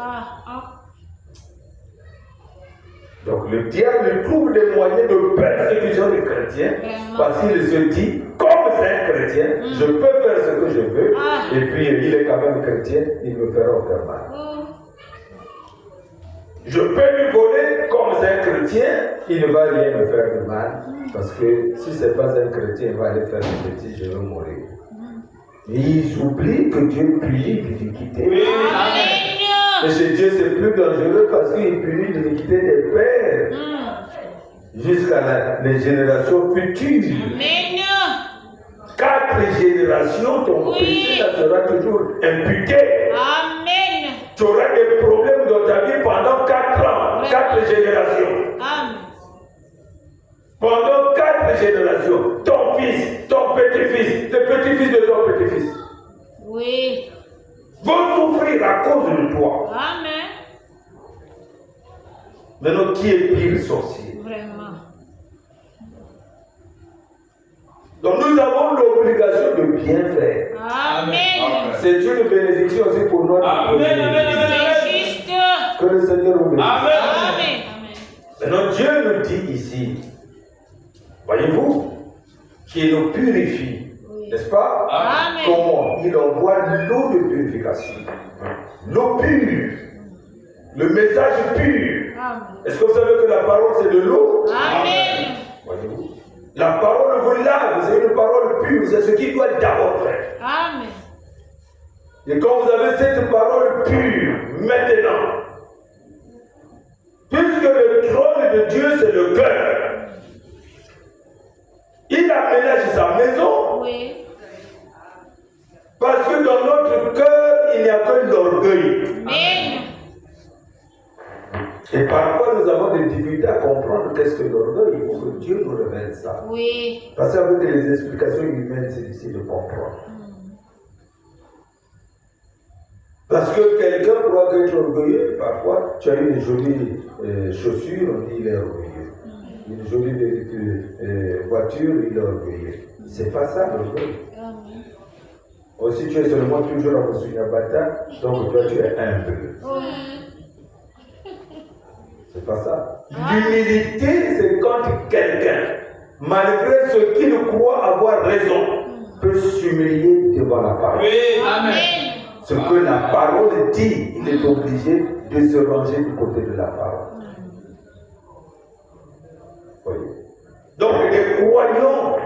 Donc le diable trouve des moyens de persécution des chrétiens parce qu'il se dit, comme c'est un chrétien, je peux faire ce que je veux, et puis il est quand même chrétien, il ne me fera aucun mal. Je peux lui voler, comme c'est un chrétien, il ne va rien me faire de mal, parce que si ce n'est pas un chrétien, il va aller faire des bêtises, je vais mourir. Mais ils oublient que Dieu punit l'iniquité. Et chez Dieu, c'est plus dangereux parce qu'il punit l'iniquité des pères jusqu'à les générations futures. Amen. 4 générations, ton péché sera toujours imputé. Amen. Tu auras des problèmes dans ta vie pendant 4 ans, 4 générations. Amen. Pendant 4 générations, ton fils, ton petit-fils, le petit-fils de ton petit-fils Oui. vont souffrir à cause de toi. Amen. Maintenant, qui est pire sorcier? Vraiment. Donc nous avons l'obligation de bien faire. Amen. C'est une bénédiction aussi pour notre Amen. C'est juste. Que le Seigneur vous bénisse. Amen. Amen. Maintenant, Dieu nous dit ici, voyez-vous, qu'il nous purifie, n'est-ce pas? Amen. Comment? Il envoie l'eau de purification, l'eau pure, le message pur. Amen. Est-ce que vous savez que la parole c'est de l'eau? Amen. Voyez-vous? La parole vous lave, c'est une parole pure, c'est ce qui doit d'abord faire. Amen. Et quand vous avez cette parole pure, maintenant, puisque le trône de Dieu c'est le cœur, il aménage sa maison. Oui. Parce que dans notre cœur, il n'y a que l'orgueil. Amen. Et parfois, nous avons des difficultés à comprendre qu'est-ce que l'orgueil. Il faut que Dieu nous révèle ça. Oui. Parce qu'avec les explications humaines, c'est difficile de comprendre. Parce que quelqu'un croit qu'être orgueilleux, parfois, tu as une jolie chaussure, on dit il est orgueilleux. Une jolie voiture, il est orgueilleux. C'est pas ça l'orgueil. Amen. Aussi, tu es seulement toujours en Sunyabata, donc toi, tu es humble. C'est pas ça. L'humilité, c'est quand quelqu'un, malgré ce qu'il croit avoir raison, peut s'humilier devant la parole. Oui. Amen. Ce que la parole dit, il est obligé de se ranger du côté de la parole. Voyez. Donc, les croyants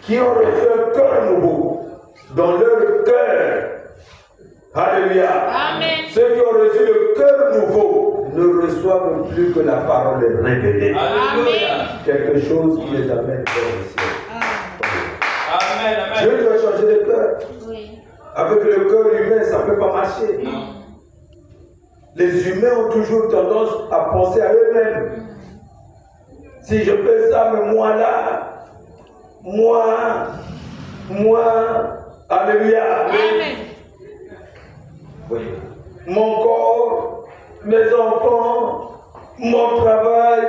qui ont reçu un cœur nouveau, dans leur cœur, alléluia, Amen. ceux qui ont reçu le cœur nouveau ne reçoivent plus que la parole révélée. Alléluia. Quelque chose qui les amène vers le ciel. Amen. Dieu Amen. doit changer de cœur. Oui. Avec le cœur humain, ça ne peut pas marcher. Les humains ont toujours tendance à penser à eux-mêmes. Si je fais ça, mais moi là, moi, alléluia. Amen. Oui. Mon corps, mes enfants, mon travail,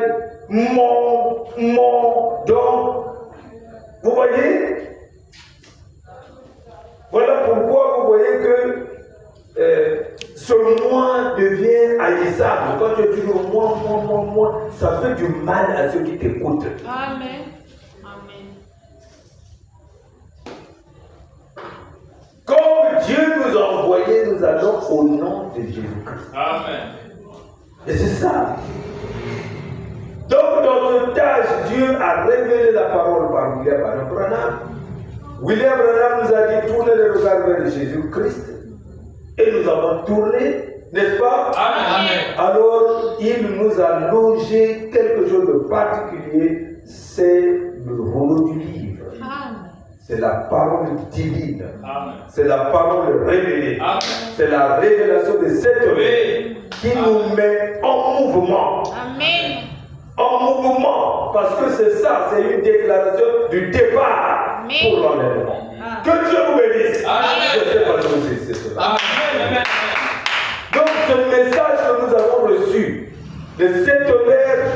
donc, vous voyez? Voilà pourquoi vous voyez que ce moi devient haïssable. Quand tu es toujours moi, ça fait du mal à ceux qui t'écoutent. Amen. Amen. Comme Dieu nous a envoyés, nous allons au nom de Jésus-Christ. Amen. Et c'est ça. Donc, dans ce tâche, Dieu a révélé la parole par William Branham. William Branham nous a dit tournez le regard vers Jésus-Christ. Et nous avons tourné, n'est-ce pas? Amen. Alors, il nous a logé quelque chose de particulier, c'est le rouleau du livre. Amen. C'est la parole divine. Amen. C'est la parole révélée. Amen. C'est la révélation de cette Oui. qui nous met en mouvement. Amen. En mouvement. Parce que c'est ça, c'est une déclaration du départ pour l'enlèvement. Que Dieu vous bénisse. Amen. Je sais pas si c'est cela. Amen. Donc ce message que nous avons reçu de cette tonnerre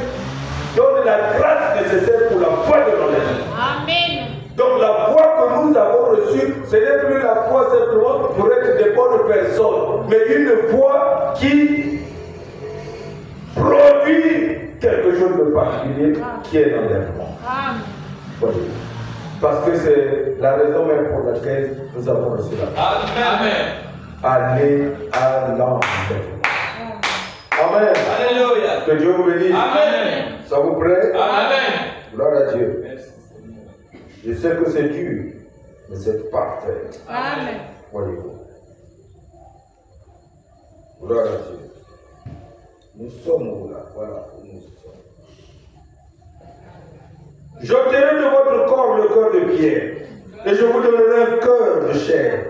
donne la grâce nécessaire pour la foi de l'enlèvement. Amen. Donc la foi que nous avons reçue, ce n'est plus la foi simplement pour être des bonnes personnes, mais une foi qui produit quelque chose de particulier qui est l'enlèvement. Amen. Voyez. Parce que c'est la raison même pour laquelle nous avons reçu la foi. Amen. Aller à l'enlèvement. Amen. Alléluia. Que Dieu vous bénisse. Amen. Ça vous plaît? Amen. Gloire à Dieu. Je sais que c'est dur, mais c'est parfait. Amen. Voyez-vous. Gloire à Dieu. Nous sommes où là? Voilà où nous sommes. J'ôterai de votre corps le cœur de pierre, et je vous donnerai un cœur de chair.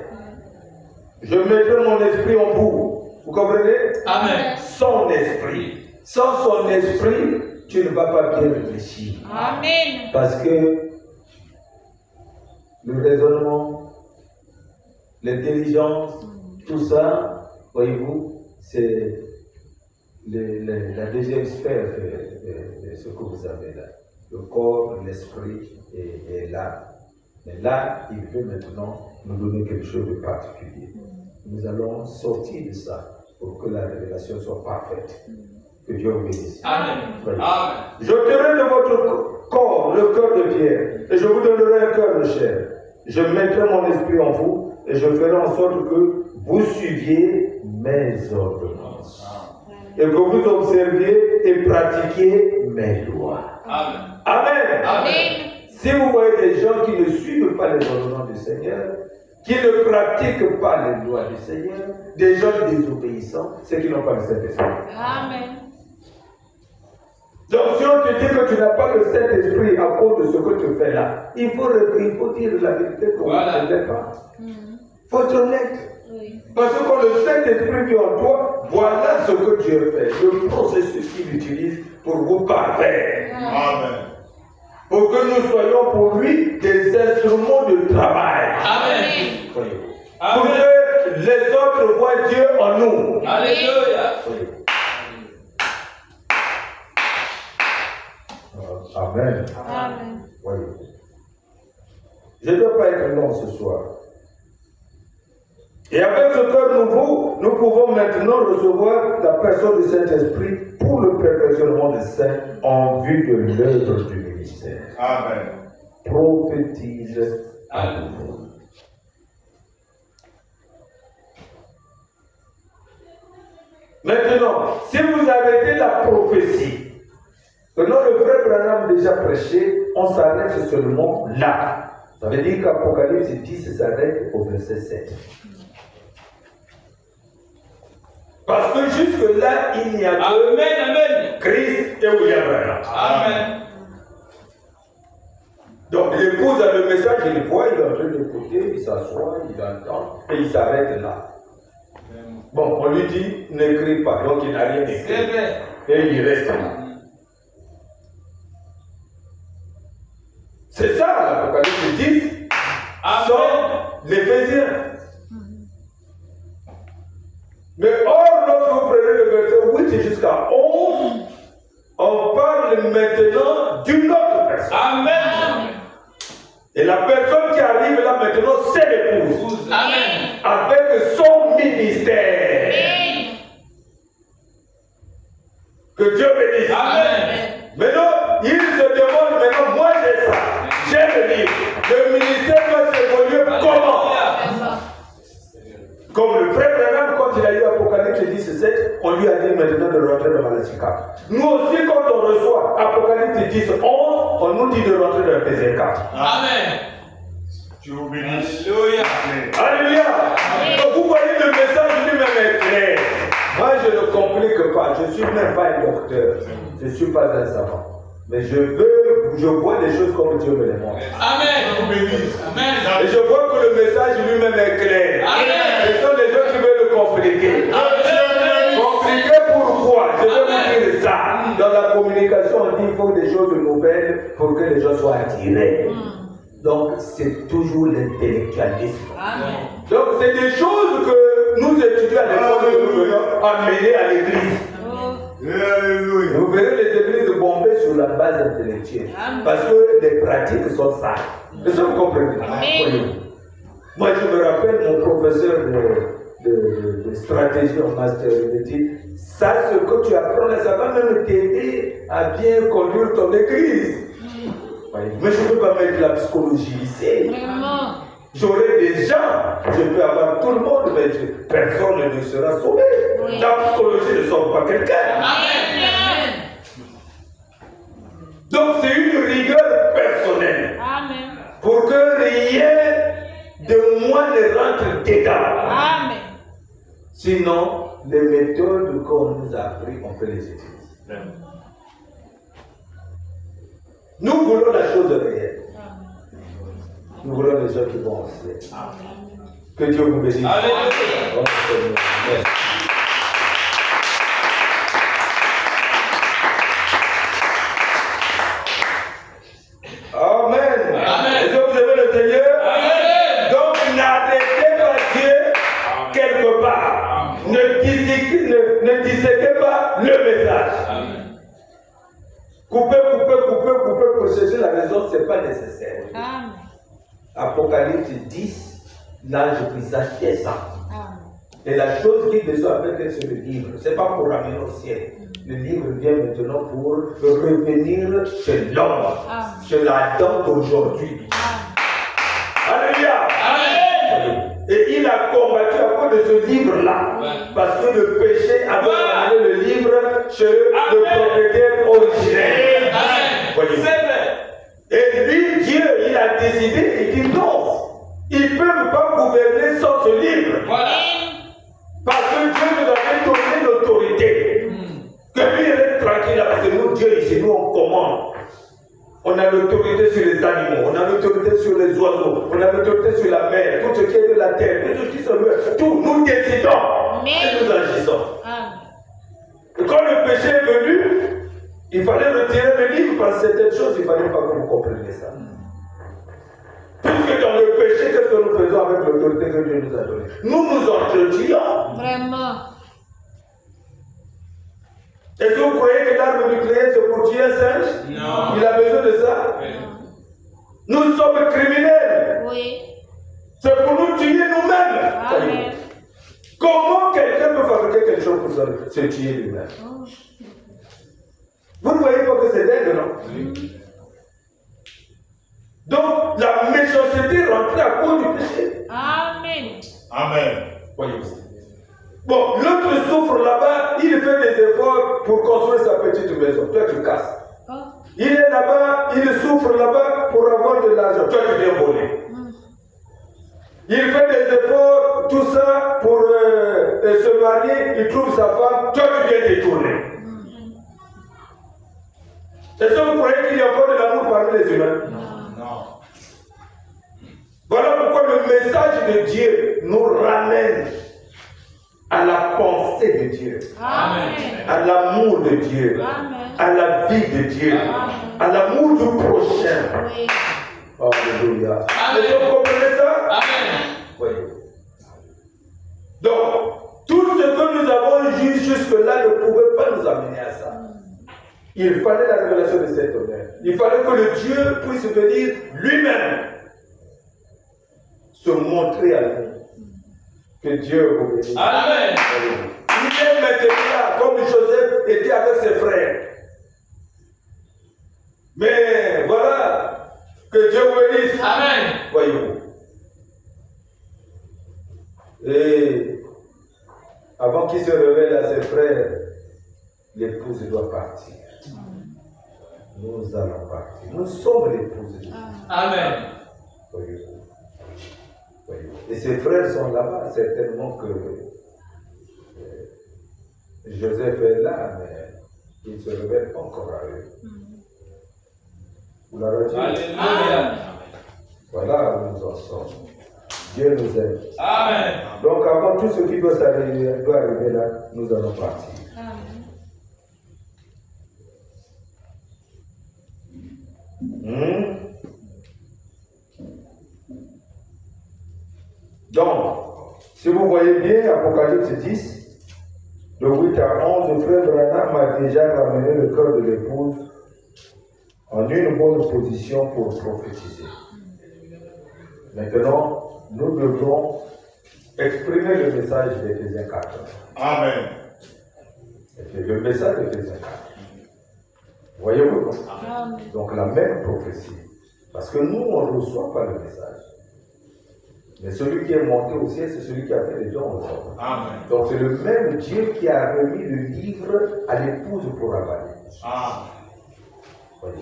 Je mettrai mon esprit en vous. Vous comprenez? Amen. Son esprit. Sans son esprit, tu ne vas pas bien réfléchir. Amen. Parce que le raisonnement, l'intelligence, tout ça, voyez-vous, c'est la deuxième sphère de ce que vous avez là. Le corps, l'esprit et l'âme. Mais là, il veut maintenant nous donner quelque chose de particulier. Nous allons sortir de ça pour que la révélation soit parfaite. Que Dieu vous bénisse. Amen. Voyez. Amen. J'ôterai de votre corps le cœur de pierre, et je vous donnerai un cœur de chair. Je mettrai mon esprit en vous, et je ferai en sorte que vous suiviez mes ordonnances, et que vous observiez et pratiquiez mes lois. Amen. Amen. Amen. Si vous voyez des gens qui ne suivent pas les ordonnances du Seigneur, qui ne pratiquent pas les lois du Seigneur, des gens désobéissants, c'est qu'ils n'ont pas le Saint-Esprit. Amen. Donc si on te dit que tu n'as pas le Saint-Esprit à cause de ce que tu fais là, il faut dire la vérité que Voilà. tu ne fais pas. Il faut être honnête. Oui. Parce que quand le Saint-Esprit vit en toi, voilà ce que Dieu fait, le processus qu'il utilise pour vous parfaire. Amen. Pour que nous soyons pour lui des instruments de travail. Amen. Voyez-vous. Amen. Pour que les autres voient Dieu en nous. Alléluia. Voyez-vous. Amen. Amen. Voyez-vous. Je ne dois pas être long ce soir. Et avec ce cœur nouveau, nous pouvons maintenant recevoir la personne du Saint-Esprit pour le perfectionnement des saints en vue de l'œuvre du ministère. Amen. Prophétise à nouveau. Maintenant, si vous arrêtez la prophétie, maintenant le frère Branham a déjà prêché, on s'arrête seulement là. Ça veut dire qu'Apocalypse 10 s'arrête au verset 7. Parce que jusque-là, il n'y a que Christ et William Branham. Amen. Donc l'épouse a le message, il le voit, il est en train d'écouter, il s'assoit, il entend, et il s'arrête là. Bon, on lui dit, n'écris pas, donc il n'a rien écrit. C'est vrai. Et il reste là. C'est ça l'Apocalypse 10, sans l'Éphésiens. Mais or, lorsque vous prenez le verset 8 jusqu'à 11, on parle maintenant d'une autre personne. Amen. Et la personne qui arrive là maintenant, c'est l'épouse. Amen. Avec son ministère. Que Dieu bénisse. Amen. Maintenant, il se demande maintenant, moi j'ai ça. J'ai le livre. Le ministère doit s'évoluer comment? Comme le frère Branham, quand il a eu Apocalypse 17, on lui a dit maintenant de rentrer dans Malachie 4. Nous aussi, quand on reçoit Apocalypse 10, 11, on nous dit de rentrer dans Éphésiens 4. Amen. Dieu vous bénisse. Alléluia. Alléluia. Donc vous voyez, le message lui-même est clair. Moi, je ne complique pas. Je ne suis même pas un docteur. Je ne suis pas un savant. Mais je vois les choses comme Dieu me les montre. Amen. Dieu vous bénisse. Amen. Et je vois que le message lui-même est clair. Amen. Ce sont les gens qui veulent le compliquer. Amen. Compliquer pourquoi? Je vais vous dire ça. Dans la communication, on dit qu'il faut des choses nouvelles pour que les gens soient attirés. Donc, c'est toujours l'intellectualisme. Amen. Donc, c'est des choses que nous étudions à l'école que nous venons amener à l'église. Alléluia. Vous verrez les églises bombées sur la base intellectuelle. Parce que les pratiques sont ça. Est-ce que vous comprenez? Oui. Moi, je me rappelle mon professeur de stratégie en master. Il me dit, ça, ce que tu apprends là, ça va même t'aider à bien conduire ton église. Oui. Mais je ne peux pas mettre la psychologie ici. Vraiment. J'aurai des gens, je peux avoir tout le monde, mais personne ne sera sauvé. Oui. La psychologie ne sauve pas quelqu'un. Amen. Donc c'est une rigueur personnelle. Amen. Pour que rien de moi ne rentre dedans. Amen. Sinon, les méthodes qu'on nous a apprises, on peut les utiliser. Nous voulons la chose réelle. Nous voulons les gens qui vont en ciel. Que Dieu vous bénisse. Alléluia. Oh, Seigneur. Merci. Amen. Amen. Est-ce que vous aimez le Seigneur? Amen. Donc n'arrêtez pas Dieu quelque part. Ne disséquez pas le message. Amen. Couper pour chercher la raison, ce n'est pas nécessaire. Amen. Apocalypse 10, l'ange brisage descend. Amen. Et la chose qui descend avec elle, c'est le livre. Ce n'est pas pour ramener au ciel. Le livre vient maintenant pour revenir chez l'homme, chez l'Adam d'aujourd'hui. Alléluia. Amen. Et il a combattu à cause de ce livre-là. Parce que le péché avait ramené le livre chez le propriétaire originel. Amen. Voyez. C'est vrai. Et lui, Dieu, il a décidé, il dit non. Ils ne peuvent pas gouverner sans ce livre. Voilà. Parce que Dieu nous avait donné l'autorité. Que lui reste tranquille là, parce que nous, Dieu, ici, nous, on commande. On a l'autorité sur les animaux, on a l'autorité sur les oiseaux, on a l'autorité sur la mer, tout ce qui est de la terre, tout ce qui se meurt, tout, nous décidons et nous agissons. Et quand le péché est venu, il fallait retirer le livre parce que certaines choses, il ne fallait pas que vous compreniez ça. Puisque dans le péché, qu'est-ce que nous faisons avec l'autorité que Dieu nous a donnée? Nous nous entretuons. Vraiment. Est-ce que vous croyez que l'arme nucléaire c'est pour tuer un singe? Non. Il a besoin de ça? Nous sommes criminels. Oui. C'est pour nous tuer nous-mêmes. Amen. Comment quelqu'un peut fabriquer quelque chose pour se tuer lui-même? Oh. Vous ne voyez pas que c'est dingue, non? Donc, la méchanceté rentrait à cause du péché. Amen. Amen. Voyez-vous. Bon, l'autre souffre là-bas, il fait des efforts pour construire sa petite maison. Toi, tu casses. Oh. Il est là-bas, il souffre là-bas pour avoir de l'argent. Toi, tu viens voler. Il fait des efforts, tout ça, pour se marier, il trouve sa femme, toi, tu viens détourner. Est-ce que vous croyez qu'il y a encore de l'amour parmi les humains? Non. Voilà pourquoi le message de Dieu nous ramène à la pensée de Dieu, Amen. à l'amour de Dieu, Amen. à la vie de Dieu, à l'amour du prochain. Oui. Alléluia. Amen. Est-ce que vous comprenez ça? Amen. Oui. Donc, tout ce que nous avons vu jusque-là ne pouvait pas nous amener à ça. Il fallait la révélation de cet honneur. Il fallait que le Dieu puisse venir lui-même se montrer à nous. Que Dieu vous bénisse. Amen. Il est maintenant là, comme Joseph était avec ses frères. Mais voilà, que Dieu vous bénisse. Amen. Voyez-vous. Et avant qu'il se révèle à ses frères, l'épouse doit partir. Nous allons partir. Nous sommes l'épouse de Dieu. Amen. Voyez-vous. Voyez-vous. Et ses frères sont là-bas, certainement que Joseph est là, mais il ne se révèle pas encore à eux. Vous l'avez dit? Alléluia. Voilà où nous en sommes. Dieu nous aime. Amen. Donc avant tout ce qui doit arriver là, nous allons partir. Amen. Donc, si vous voyez bien, Apocalypse 10, de 8 à 11, frère Branham a déjà ramené le cœur de l'épouse en une bonne position pour prophétiser. Maintenant, nous devons exprimer le message d'Éphésiens 4. Amen. Le message d'Éphésiens 4. Voyez-vous, non? Amen. Donc la même prophétie. Parce que nous, on ne reçoit pas le message. Mais celui qui est monté au ciel, c'est celui qui a fait les dons aux hommes. Amen. Donc c'est le même Dieu qui a remis le livre à l'épouse pour avaler. Amen. Voyez.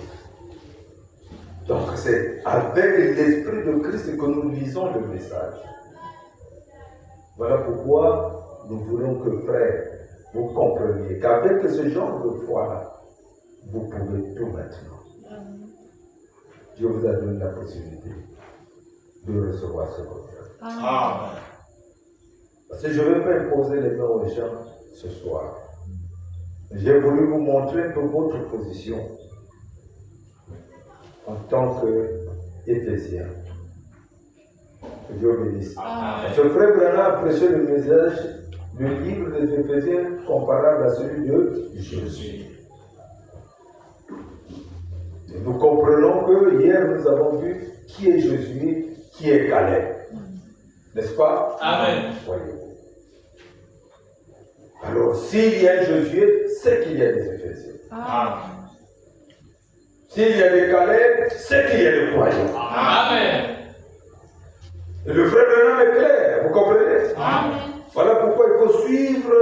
Donc c'est avec l'Esprit de Christ que nous lisons le message. Voilà pourquoi nous voulons que, frères, vous compreniez qu'avec ce genre de foi-là, vous pouvez tout maintenant. Dieu vous a donné la possibilité de recevoir ce contrat. Amen. Parce que je ne vais pas imposer les mains aux gens ce soir. J'ai voulu vous montrer un peu votre position en tant qu'Éphésiens. Que Dieu bénisse. Ce frère Branham a prêché le message du livre des Éphésiens comparable à celui de Jésus. Et nous comprenons que hier nous avons vu qui est Jésus, qui est Calais. N'est-ce pas? Amen. Voyez-vous. Alors, s'il y a Josué, c'est qu'il y a des Éphésiens. Amen. S'il y a des Calais, c'est qu'il y a des croyants. Amen. Et le frère Branham est clair, vous comprenez? Amen. Voilà pourquoi il faut suivre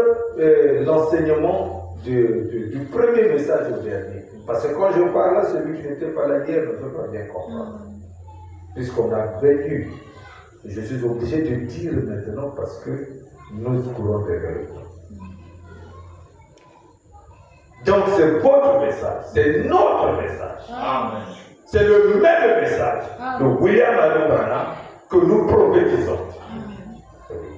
l'enseignement du premier message au dernier. Parce que quand je parle là, celui qui n'était pas là hier ne peut pas bien comprendre. Puisqu'on a vécu. Je suis obligé de dire maintenant parce que nous courons derrière. Donc c'est votre message, c'est notre message. Amen. C'est le même message de William Allen Branham que nous prophétisons.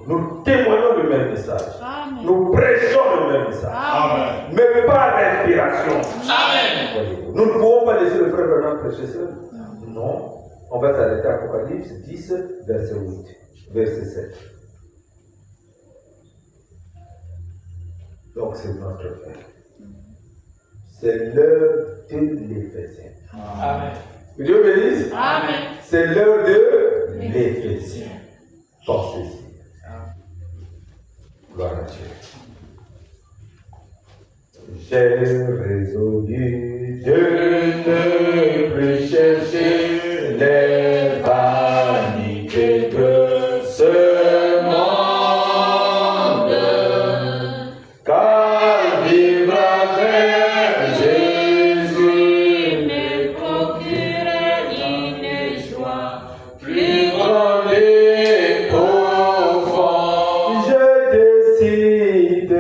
Nous témoignons le même message. Amen. Nous prêchons le même message. Amen. Mais pas d'inspiration. Amen. Nous ne pouvons pas laisser le frère Branham prêcher seul. Non. On va s'arrêter à Apocalypse 10, verset 8, verset 7. Donc c'est notre Père. C'est l'heure de l'Éphésien. Amen. Que Dieu bénisse. Amen. C'est l'heure de l'Éphésien. Pensez-y. Gloire à Dieu. J'ai résolu de ne plus chercher les vanités de ce monde, car vivre avec Jésus me procure une joie plus grande et profonde. Je décide.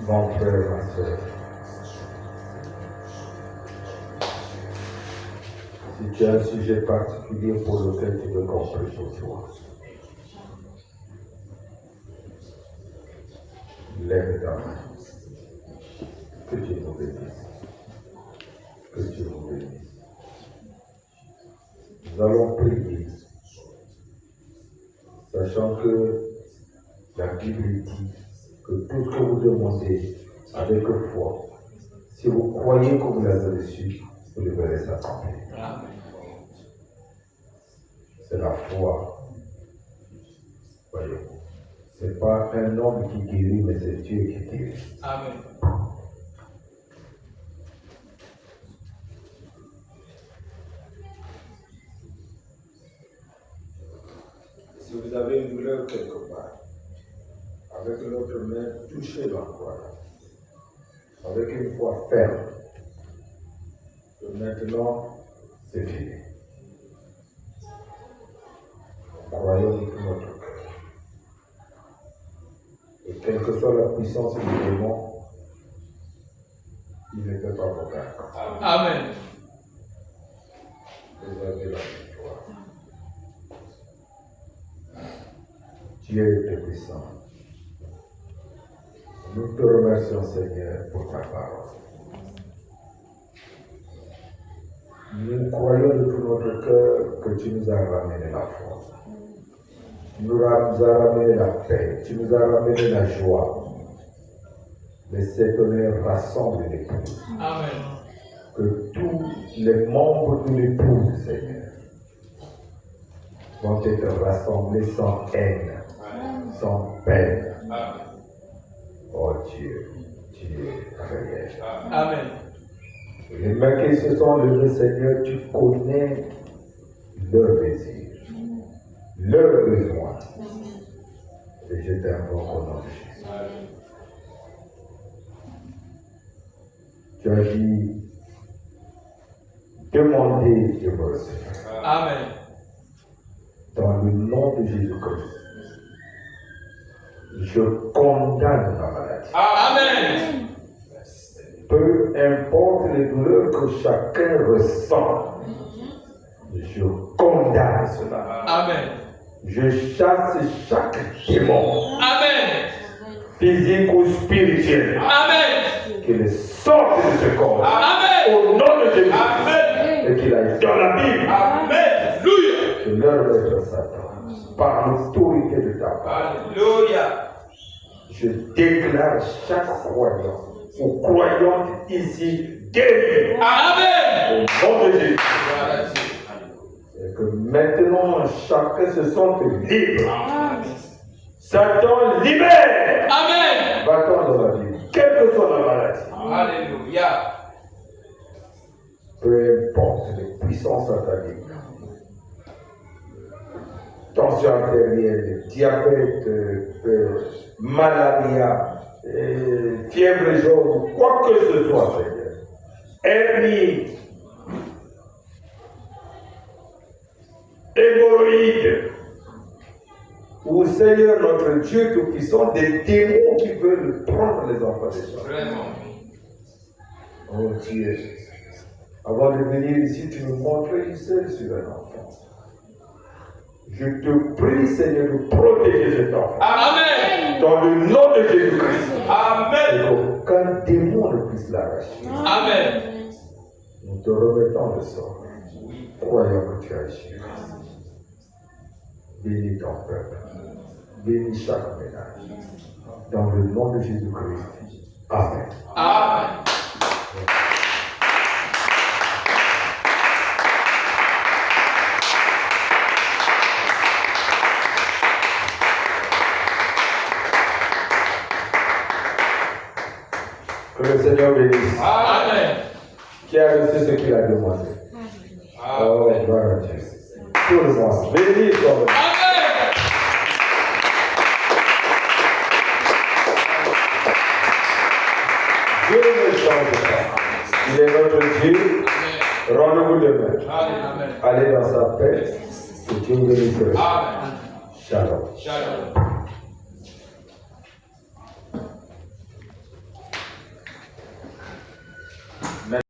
Mon frère, ma soeur, si tu as un sujet particulier pour lequel tu veux qu'on prie pour toi, lève ta main. Que Dieu nous bénisse. Que Dieu nous bénisse. Nous allons prier, sachant que la Bible dit que tout ce que vous demandez avec foi, si vous croyez que vous l'avez reçu, vous le verrez s'accomplir. C'est la foi. Voyez-vous. Ce n'est pas un homme qui guérit, mais c'est Dieu qui guérit. Amen. Si vous avez une douleur quelque part, avec l'autre main, touchez l'endroit. Avec une foi ferme. Et maintenant, c'est fini. Croyons de tout notre cœur. Et quelle que soit la puissance du démon, il ne peut pas vous vaincre. Amen. Vous avez la victoire. Dieu est puissant. Nous te remercions, Seigneur, pour ta parole. Nous croyons de tout notre cœur que tu nous as ramené la foi. Tu nous as ramené la paix. Tu nous as ramené la joie. Mais c'est que nous rassemble l'épouse. Amen. Que tous les membres de l'épouse, Seigneur, vont être rassemblés sans haine, sans peine. Amen. Oh Dieu, tu es réel. Amen. Les mains qui se sont levées, Seigneur, tu connais leurs désirs, leurs besoins. Et je t'invoque au nom de Jésus. Tu as dit, demandez et vous recevrez. Amen. Dans le nom de Jésus-Christ, je condamne la maladie. Amen. Peu importe les douleurs que chacun ressent, je condamne cela. Amen. Je chasse chaque démon, Amen. physique ou spirituel, Amen. qu'il sorte de ce corps. Amen. Au nom de Jésus. Amen. Et qu'il aille dans la Bible. Amen. Alléluia. Je leur laisse Satan. Par l'autorité de ta part. Alléluia. Je déclare chaque croyant ou croyante ici guéri. Amen. Au nom de Jésus. Et que maintenant chacun se sente libre. Satan libère. Amen. Va-t'en dans la vie, quelle que soit la maladie. Alléluia. Peu importe les puissances sataniques. Tension artérielle, diabète, malaria, fièvre jaune, quoi que ce soit, Seigneur. Hernie, hémorroïdes, ou Seigneur notre Dieu Tout-Puissant, des démons qui veulent prendre les enfants des gens. Vraiment. Oh Dieu, avant de venir ici, tu nous montrais une seule sur un enfant. Je te prie, Seigneur, de protéger cet enfant. Amen. Dans le nom de Jésus-Christ. Et Amen. qu'aucun démon ne puisse l'arracher. Amen. Nous te remettons le sort. Croyons que tu agis. Bénis ton peuple. Bénis chaque ménage. Dans le nom de Jésus-Christ. Amen. Amen. Que le Seigneur bénisse. Amen. Qui a reçu ce qu'il a demandé. Oh, gloire à Dieu. Tout le monde. Bénis ton nom. Amen. Dieu ne change pas. Il est notre Dieu. Rendez-vous demain. Amen. Allez dans sa paix. Que Dieu vous bénisse. Amen. Shalom. Shalom.